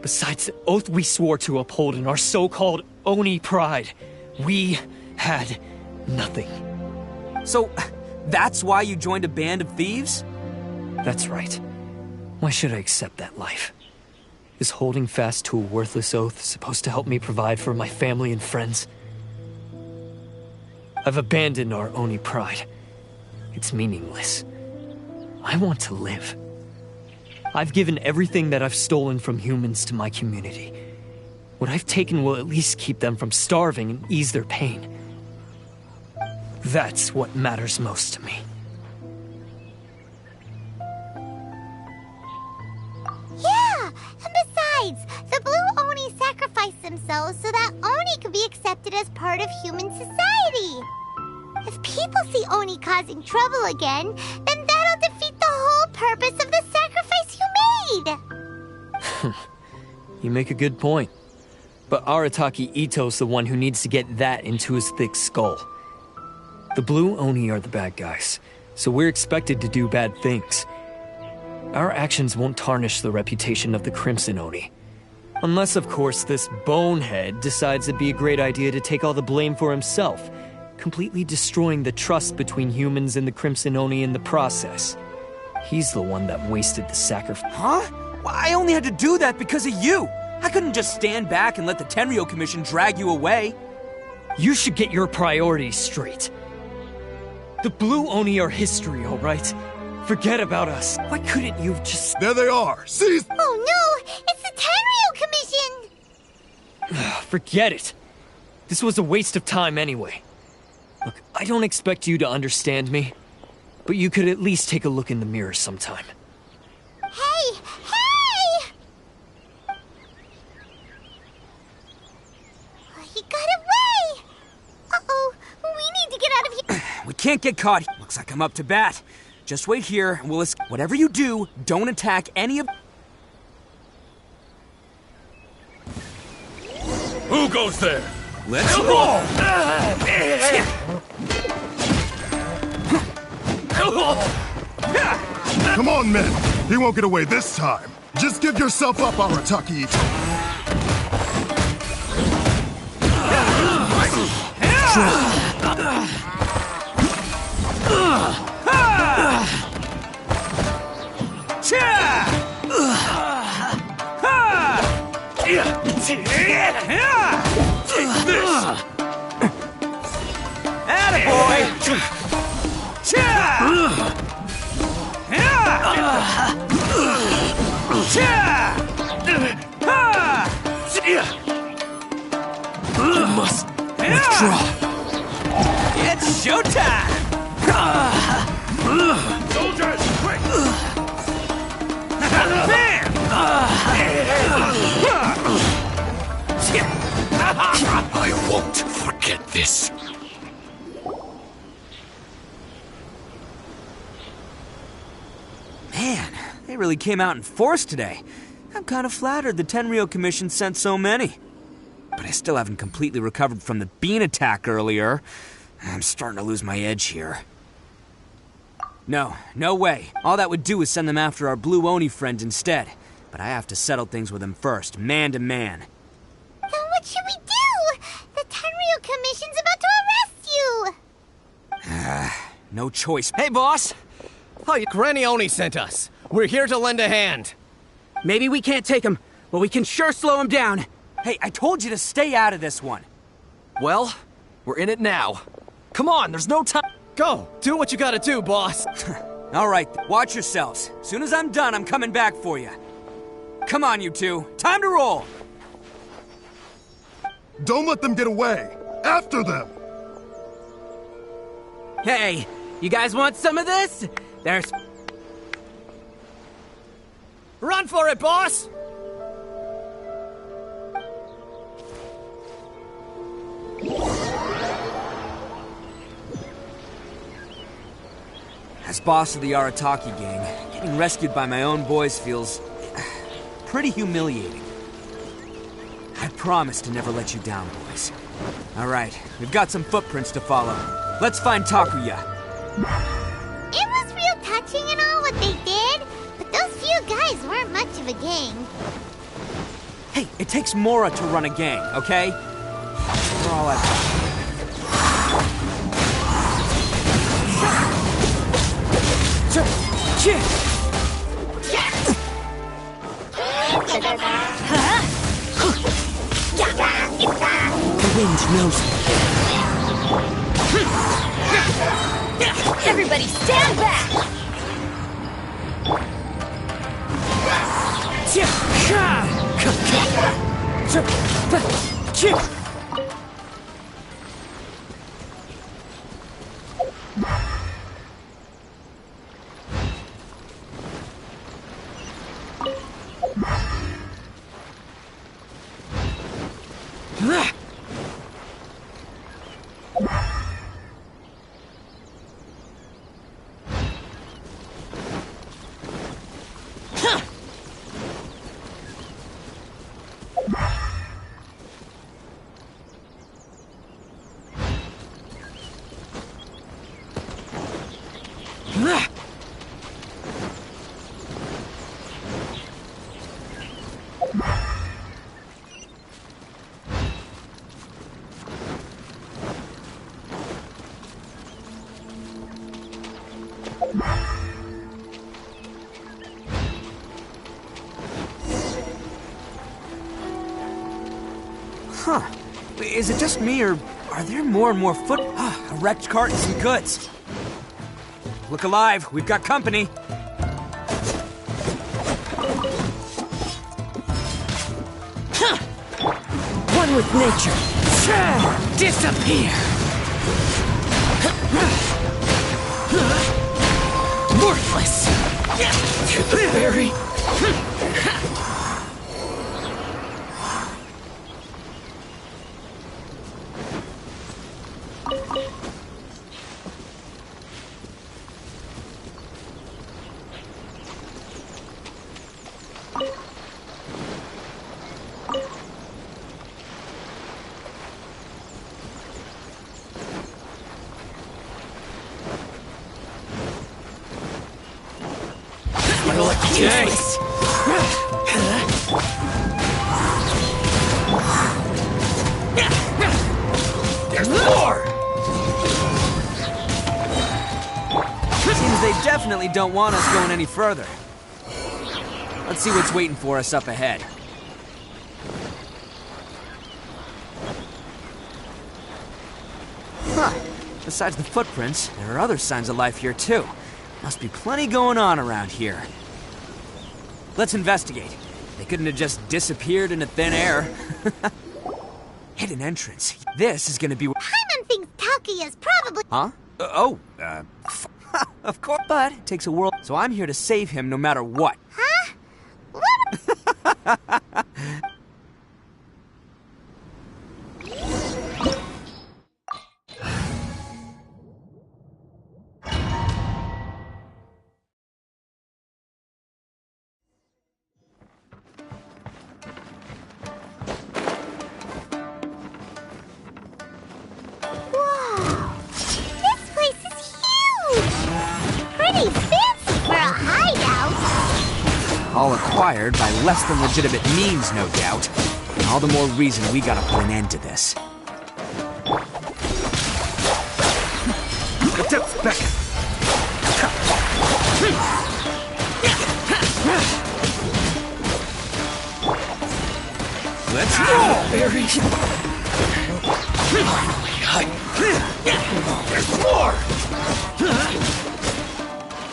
Besides the oath we swore to uphold in our so-called Oni pride, we had nothing. So, that's why you joined a band of thieves? That's right. Why should I accept that life? Is holding fast to a worthless oath supposed to help me provide for my family and friends? I've abandoned our Oni pride. It's meaningless. I want to live. I've given everything that I've stolen from humans to my community. What I've taken will at least keep them from starving and ease their pain. That's what matters most to me. Yeah, and besides, the Blue Oni sacrificed themselves so that Oni could be accepted as part of human society. If people see Oni causing trouble again, then that'll defeat the whole purpose of the sacrifice you made. You make a good point. But Arataki Ito's the one who needs to get that into his thick skull. The Blue Oni are the bad guys, so we're expected to do bad things. Our actions won't tarnish the reputation of the Crimson Oni. Unless, of course, this bonehead decides it'd be a great idea to take all the blame for himself, completely destroying the trust between humans and the Crimson Oni in the process. He's the one that wasted the sacrifice. Huh? Well, I only had to do that because of you. I couldn't just stand back and let the Tenryo Commission drag you away. You should get your priorities straight. The Blue Oni are history, all right? Forget about us. Why couldn't you just... There they are! Seize... Oh no! It's the Tenryo Commission! Forget it. This was a waste of time anyway. Look, I don't expect you to understand me, but you could at least take a look in the mirror sometime. Hey! Hey! He got away! Uh-oh, we need to get out of here. We can't get caught. Looks like I'm up to bat. Just wait here, and we'll whatever you do, don't attack any of... Who goes there? Let's roll! Come on, men. He won't get away this time. Just give yourself up, Arataki You must withdraw. It's showtime! Soldiers, quick! Bam! I won't forget this. They really came out in force today. I'm kind of flattered the Tenryo Commission sent so many. But I still haven't completely recovered from the bean attack earlier. I'm starting to lose my edge here. No way. All that would do is send them after our Blue Oni friend instead. But I have to settle things with him first, man to man. Then what should we do? The Tenryo Commission's about to arrest you! No choice. Hey, boss! Oh, Granny Oni sent us. We're here to lend a hand. Maybe we can't take him, but we can sure slow him down. Hey, I told you to stay out of this one. Well, we're in it now. Come on, there's no time. Go, do what you gotta do, boss. All right, watch yourselves. As soon as I'm done, I'm coming back for you. Come on, you two. Time to roll. Don't let them get away. After them. Hey, you guys want some of this? There's... Run for it, boss! As boss of the Arataki gang, getting rescued by my own boys feels... pretty humiliating. I promise to never let you down, boys. All right, we've got some footprints to follow. Let's find Takuya. It was real touching and all what they did, but those few guys weren't much of a gang. Hey, it takes Mora to run a gang, okay? We're all at... The wind knows me. Everybody stand back! Huh. Is it just me, or are there more and more foot... a wrecked cart and some goods. Look alive, we've got company. one with nature. Disappear! Worthless! To the very... Useless! There's more! Seems they definitely don't want us going any further. Let's see what's waiting for us up ahead. Huh. Besides the footprints, there are other signs of life here too. Must be plenty going on around here. Let's investigate. They couldn't have just disappeared into thin air. Hidden entrance. This is gonna be... Paimon thinks Takuya's probably... Huh? Of course, but it takes a world... So I'm here to save him no matter what. Huh? What? All acquired by less than legitimate means, no doubt. All the more reason we gotta put an end to this. Let's go! There's more!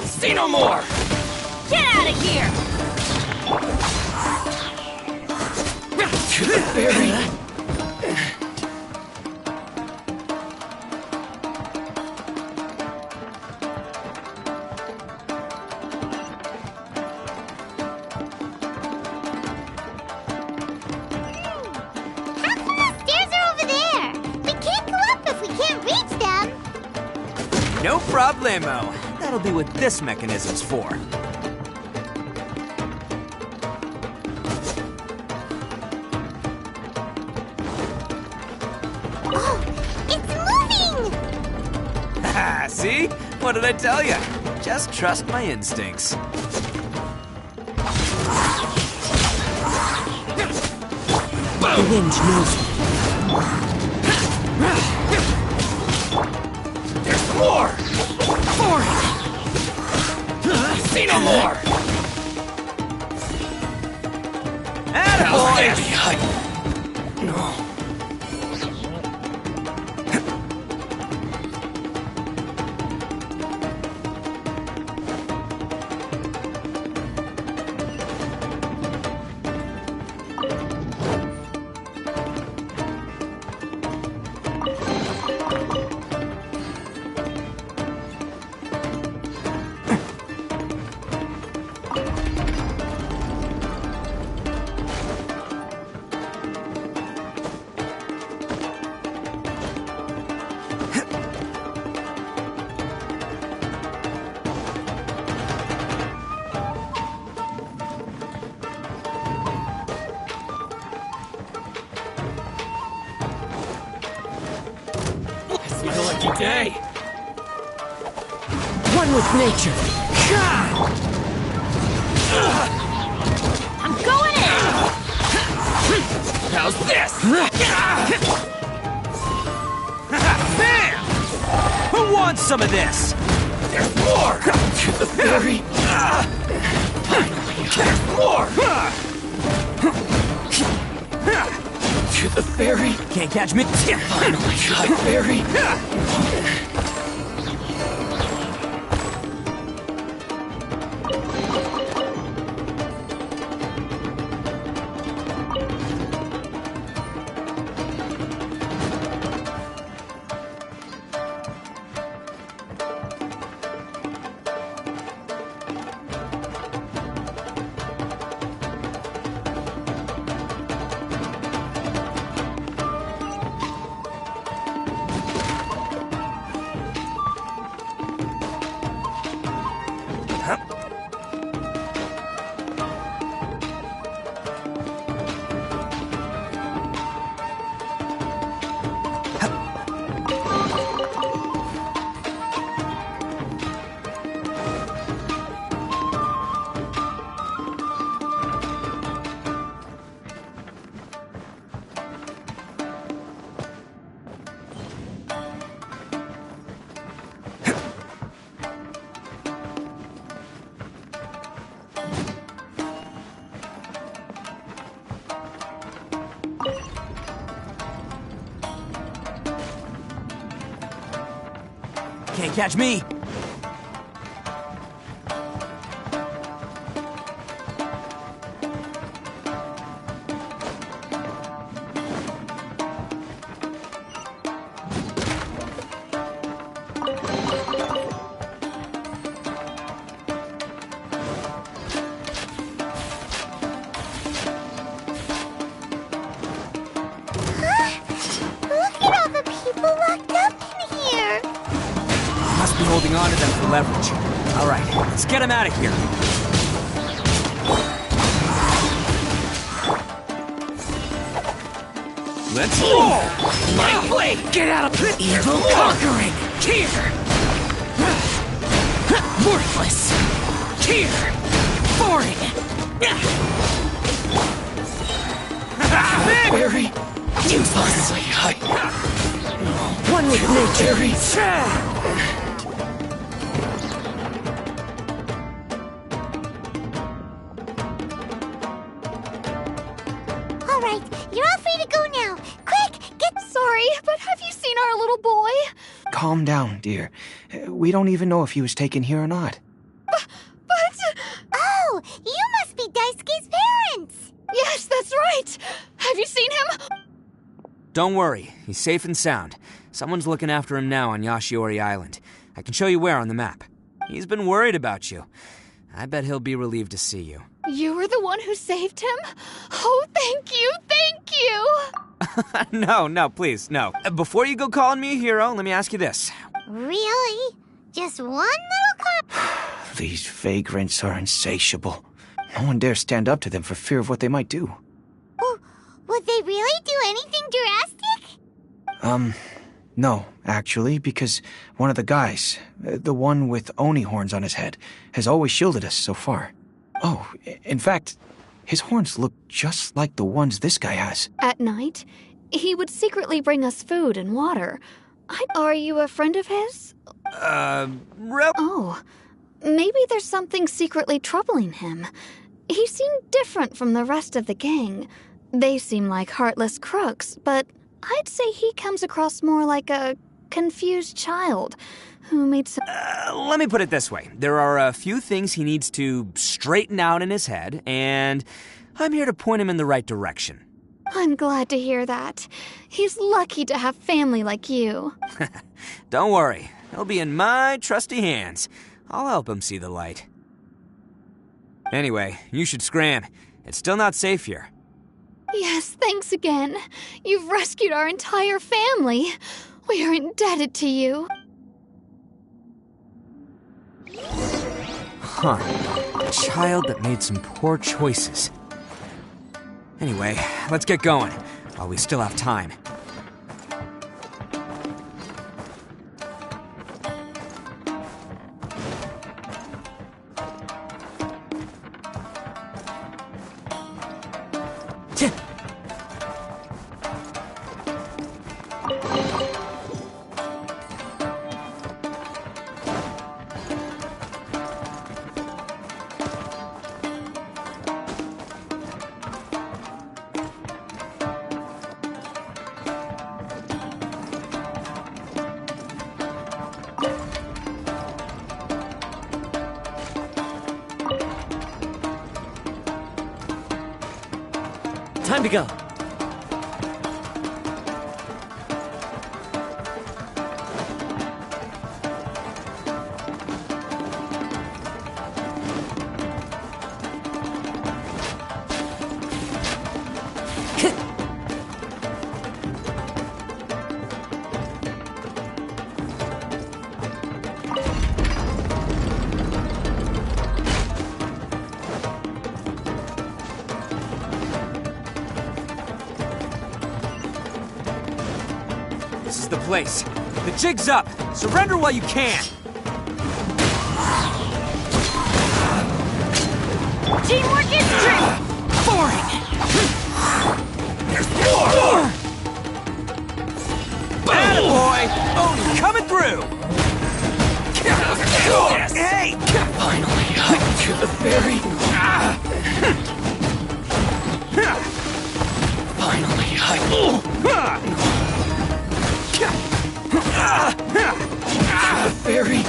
See no more! Get out of here! To the ferry! How come the stairs are over there? We can't go up if we can't reach them. No problemo. That'll be what this mechanism's for. Oh, it's moving! Haha, see? What did I tell you? Just trust my instincts. The wind knows me. There's more! For it! See no more! Attaboy! Day. One with nature. I'm going in! How's this? Bam! Who wants some of this? There's more! To the ferry. There's more! To the ferry. Can't catch me. Finally, to the ferry. Can't catch me. Look at all the people locked up in here. Must be holding on to them for leverage. All right, let's get him out of here. Let's roll! My blade! Get out of this! Evil conquering! Here! Worthless! Here! Boring! Very useless. One with nature. Alright, you're all free to go now. Quick, get... Sorry, but have you seen our little boy? Calm down, dear. We don't even know if he was taken here or not. But... Oh, you must be Daisuke's parents! Yes, that's right! Have you seen him? Don't worry, he's safe and sound. Someone's looking after him now on Yashiori Island. I can show you where on the map. He's been worried about you. I bet he'll be relieved to see you. You were the one who saved him? Oh, thank you, thank you! No, please, no. Before you go calling me a hero, let me ask you this. Really? Just one little These vagrants are insatiable. No one dares stand up to them for fear of what they might do. Would they really do anything drastic? No, actually, because one of the guys, the one with Oni horns on his head, has always shielded us so far. Oh, in fact, his horns look just like the ones this guy has. At night, he would secretly bring us food and water. Are you a friend of his? Oh, maybe there's something secretly troubling him. He seemed different from the rest of the gang. They seem like heartless crooks, but I'd say he comes across more like a confused child who made some... Let me put it this way. There are a few things he needs to straighten out in his head, and I'm here to point him in the right direction. I'm glad to hear that. He's lucky to have family like you. Don't worry. He'll be in my trusty hands. I'll help him see the light. Anyway, you should scram. It's still not safe here. Yes, thanks again. You've rescued our entire family. We are indebted to you. Huh. A child that made some poor choices. Anyway, let's get going, while we still have time. Time to go. This is the place. The jig's up. Surrender while you can. Teamwork is true! Boring! There's more! Attaboy! Oni coming through! Yes. Hey! Finally, up to the ferry. Finally, the ferry.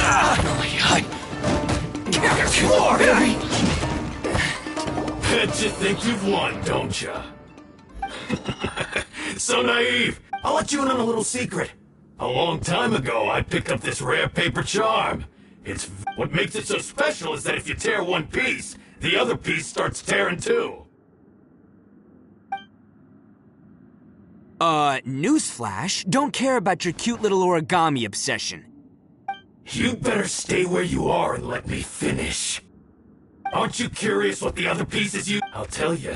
Finally, to the ferry. Bet you think you've won, don't ya? So naive. I'll let you in on a little secret. A long time ago, I picked up this rare paper charm. What makes it so special is that if you tear one piece, the other piece starts tearing too. Newsflash, don't care about your cute little origami obsession. You better stay where you are and let me finish. Aren't you curious what the other pieces you... I'll tell you.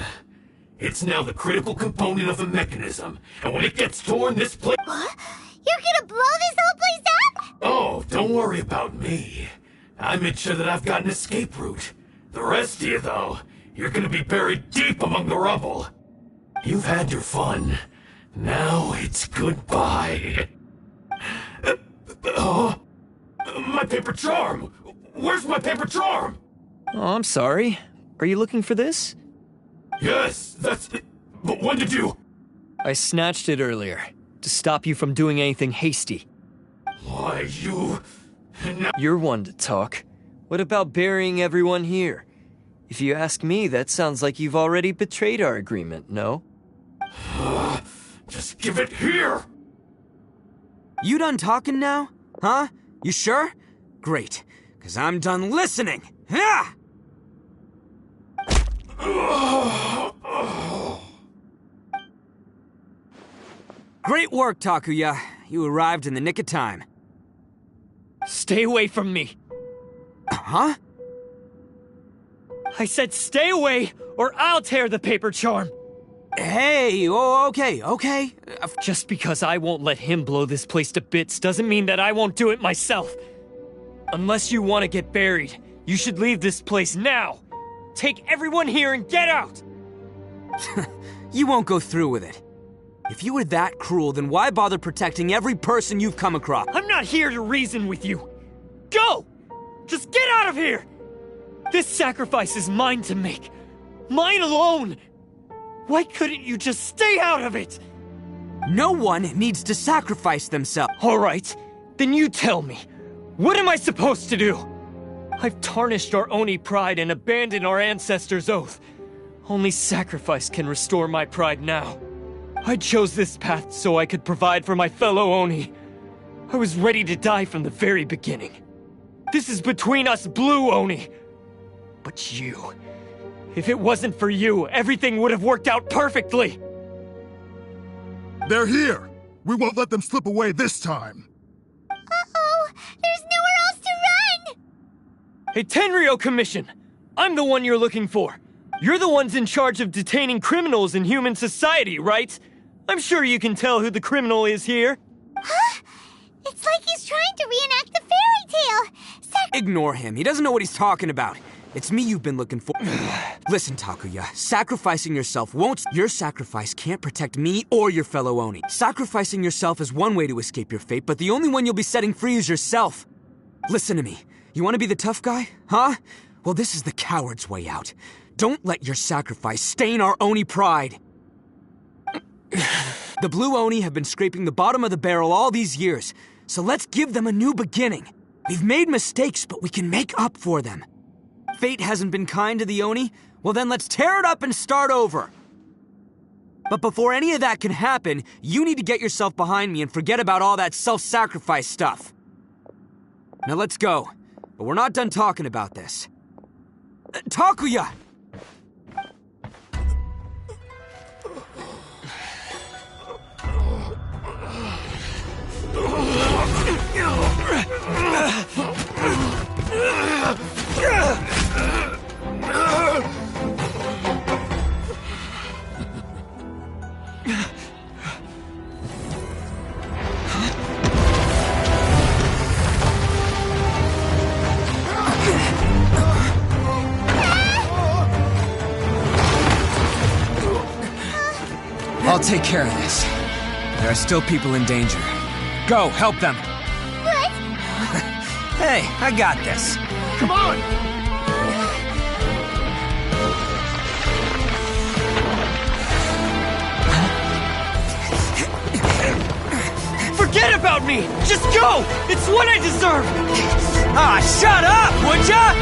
It's now the critical component of a mechanism, and when it gets torn, this place... What? You're gonna blow this whole place up? Oh, don't worry about me. I made sure that I've got an escape route. The rest of you, though, you're gonna be buried deep among the rubble. You've had your fun. Now it's goodbye. My paper charm! Where's my paper charm? Oh, I'm sorry. Are you looking for this? Yes, that's it. But when did you... I snatched it earlier, to stop you from doing anything hasty. Why, you... You're one to talk. What about burying everyone here? If you ask me, that sounds like you've already betrayed our agreement, no? Just give it here! You done talking now? Huh? You sure? Great, because I'm done listening! Ah! Great work, Takuya. You arrived in the nick of time. Stay away from me! Huh? I said stay away, or I'll tear the paper charm! Hey, okay. Just because I won't let him blow this place to bits doesn't mean that I won't do it myself. Unless you want to get buried, you should leave this place now. Take everyone here and get out! You won't go through with it. If you were that cruel, then why bother protecting every person you've come across? I'm not here to reason with you. Go! Just get out of here! This sacrifice is mine to make. Mine alone! Why couldn't you just stay out of it? No one needs to sacrifice themselves. All right, then you tell me. What am I supposed to do? I've tarnished our Oni pride and abandoned our ancestors' oath. Only sacrifice can restore my pride now. I chose this path so I could provide for my fellow Oni. I was ready to die from the very beginning. This is between us Blue Oni. But you... If it wasn't for you, everything would have worked out perfectly! They're here! We won't let them slip away this time! Uh-oh! There's nowhere else to run! Hey, Tenryo Commission! I'm the one you're looking for. You're the ones in charge of detaining criminals in human society, right? I'm sure you can tell who the criminal is here. Huh? It's like he's trying to reenact the fairy tale! Ignore him. He doesn't know what he's talking about. It's me you've been looking for. Listen, Takuya, sacrificing yourself won't... Your sacrifice can't protect me or your fellow Oni. Sacrificing yourself is one way to escape your fate, but the only one you'll be setting free is yourself. Listen to me. You want to be the tough guy? Huh? Well, this is the coward's way out. Don't let your sacrifice stain our Oni pride. The Blue Oni have been scraping the bottom of the barrel all these years, so let's give them a new beginning. We've made mistakes, but we can make up for them. Fate hasn't been kind to the Oni? Well then let's tear it up and start over. But before any of that can happen, you need to get yourself behind me and forget about all that self-sacrifice stuff. Now let's go. But we're not done talking about this. Takuya! I'll take care of this. There are still people in danger. Go, help them. What? Hey, I got this. Come on! Forget about me! Just go! It's what I deserve! Ah, shut up, would ya?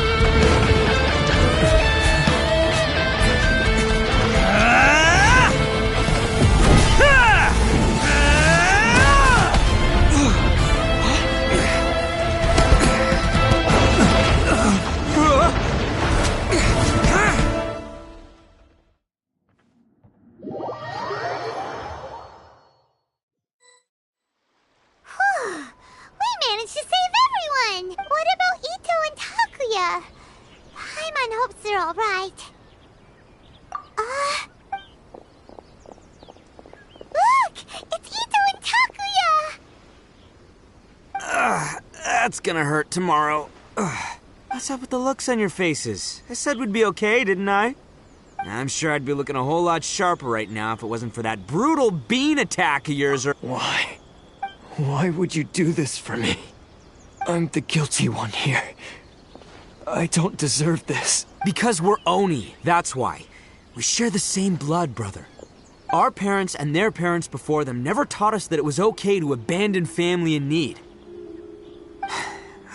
We managed to save everyone! What about Ito and Takuya? Paimon hopes they're alright. Look! It's Ito and Takuya! That's gonna hurt tomorrow. What's up with the looks on your faces? I said we'd be okay, didn't I? I'm sure I'd be looking a whole lot sharper right now if it wasn't for that brutal bean attack of yours or— Why? Why would you do this for me? I'm the guilty one here. I don't deserve this. Because we're Oni, that's why. We share the same blood, brother. Our parents and their parents before them never taught us that it was okay to abandon family in need.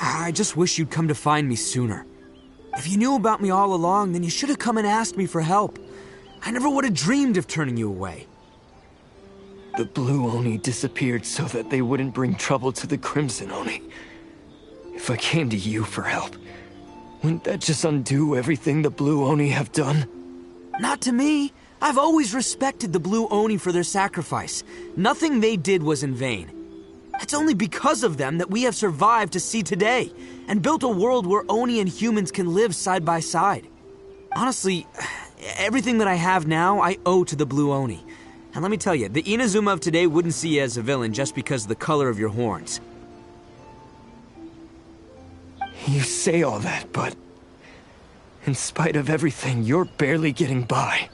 I just wish you'd come to find me sooner. If you knew about me all along, then you should have come and asked me for help. I never would have dreamed of turning you away. The Blue Oni disappeared so that they wouldn't bring trouble to the Crimson Oni. If I came to you for help, wouldn't that just undo everything the Blue Oni have done? Not to me. I've always respected the Blue Oni for their sacrifice. Nothing they did was in vain. It's only because of them that we have survived to see today, and built a world where Oni and humans can live side by side. Honestly, everything that I have now, I owe to the Blue Oni. And let me tell you, the Inazuma of today wouldn't see you as a villain just because of the color of your horns. You say all that, but in spite of everything, you're barely getting by.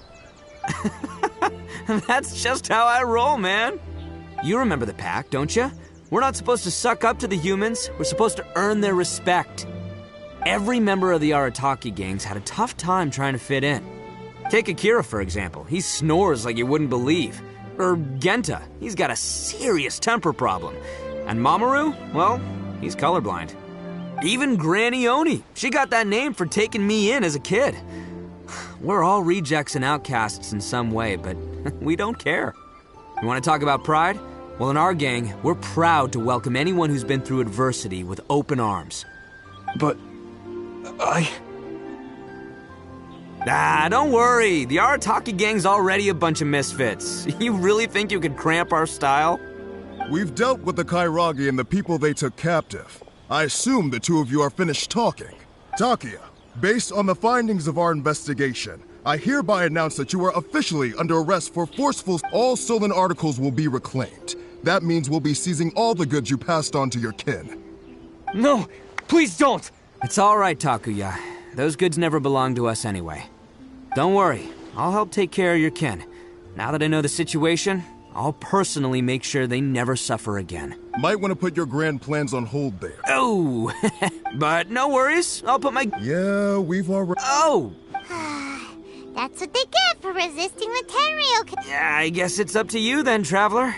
That's just how I roll, man. You remember the pact, don't you? We're not supposed to suck up to the humans. We're supposed to earn their respect. Every member of the Arataki gangs had a tough time trying to fit in. Take Akira, for example. He snores like you wouldn't believe. Or Genta. He's got a serious temper problem. And Mamoru, well, he's colorblind. Even Granny Oni. She got that name for taking me in as a kid. We're all rejects and outcasts in some way, but we don't care. You want to talk about pride? Well, in our gang, we're proud to welcome anyone who's been through adversity with open arms. But don't worry. The Arataki gang's already a bunch of misfits. You really think you could cramp our style? We've dealt with the Kairagi and the people they took captive. I assume the two of you are finished talking. Takia, based on the findings of our investigation, I hereby announce that you are officially under arrest for forceful. All stolen articles will be reclaimed. That means we'll be seizing all the goods you passed on to your kin. No, please don't! It's all right, Takuya. Those goods never belonged to us anyway. Don't worry, I'll help take care of your kin. Now that I know the situation, I'll personally make sure they never suffer again. Might want to put your grand plans on hold there. Oh, but no worries. I'll put my... Yeah, we've already... Oh! That's what they get for resisting the Tenryo. Yeah, I guess it's up to you then, Traveler.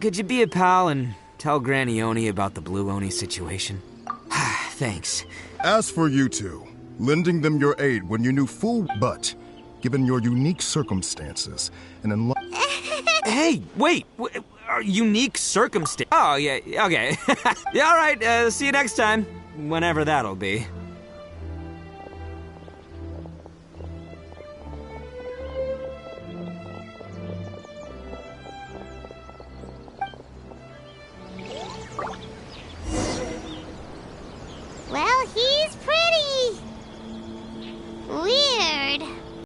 Could you be a pal and tell Granny Oni about the Blue Oni situation? Thanks. As for you two, lending them your aid when you knew full but, given your unique circumstances, and in Hey, wait! Unique circumstance. Oh, yeah, okay. Yeah, all right, see you next time. Whenever that'll be.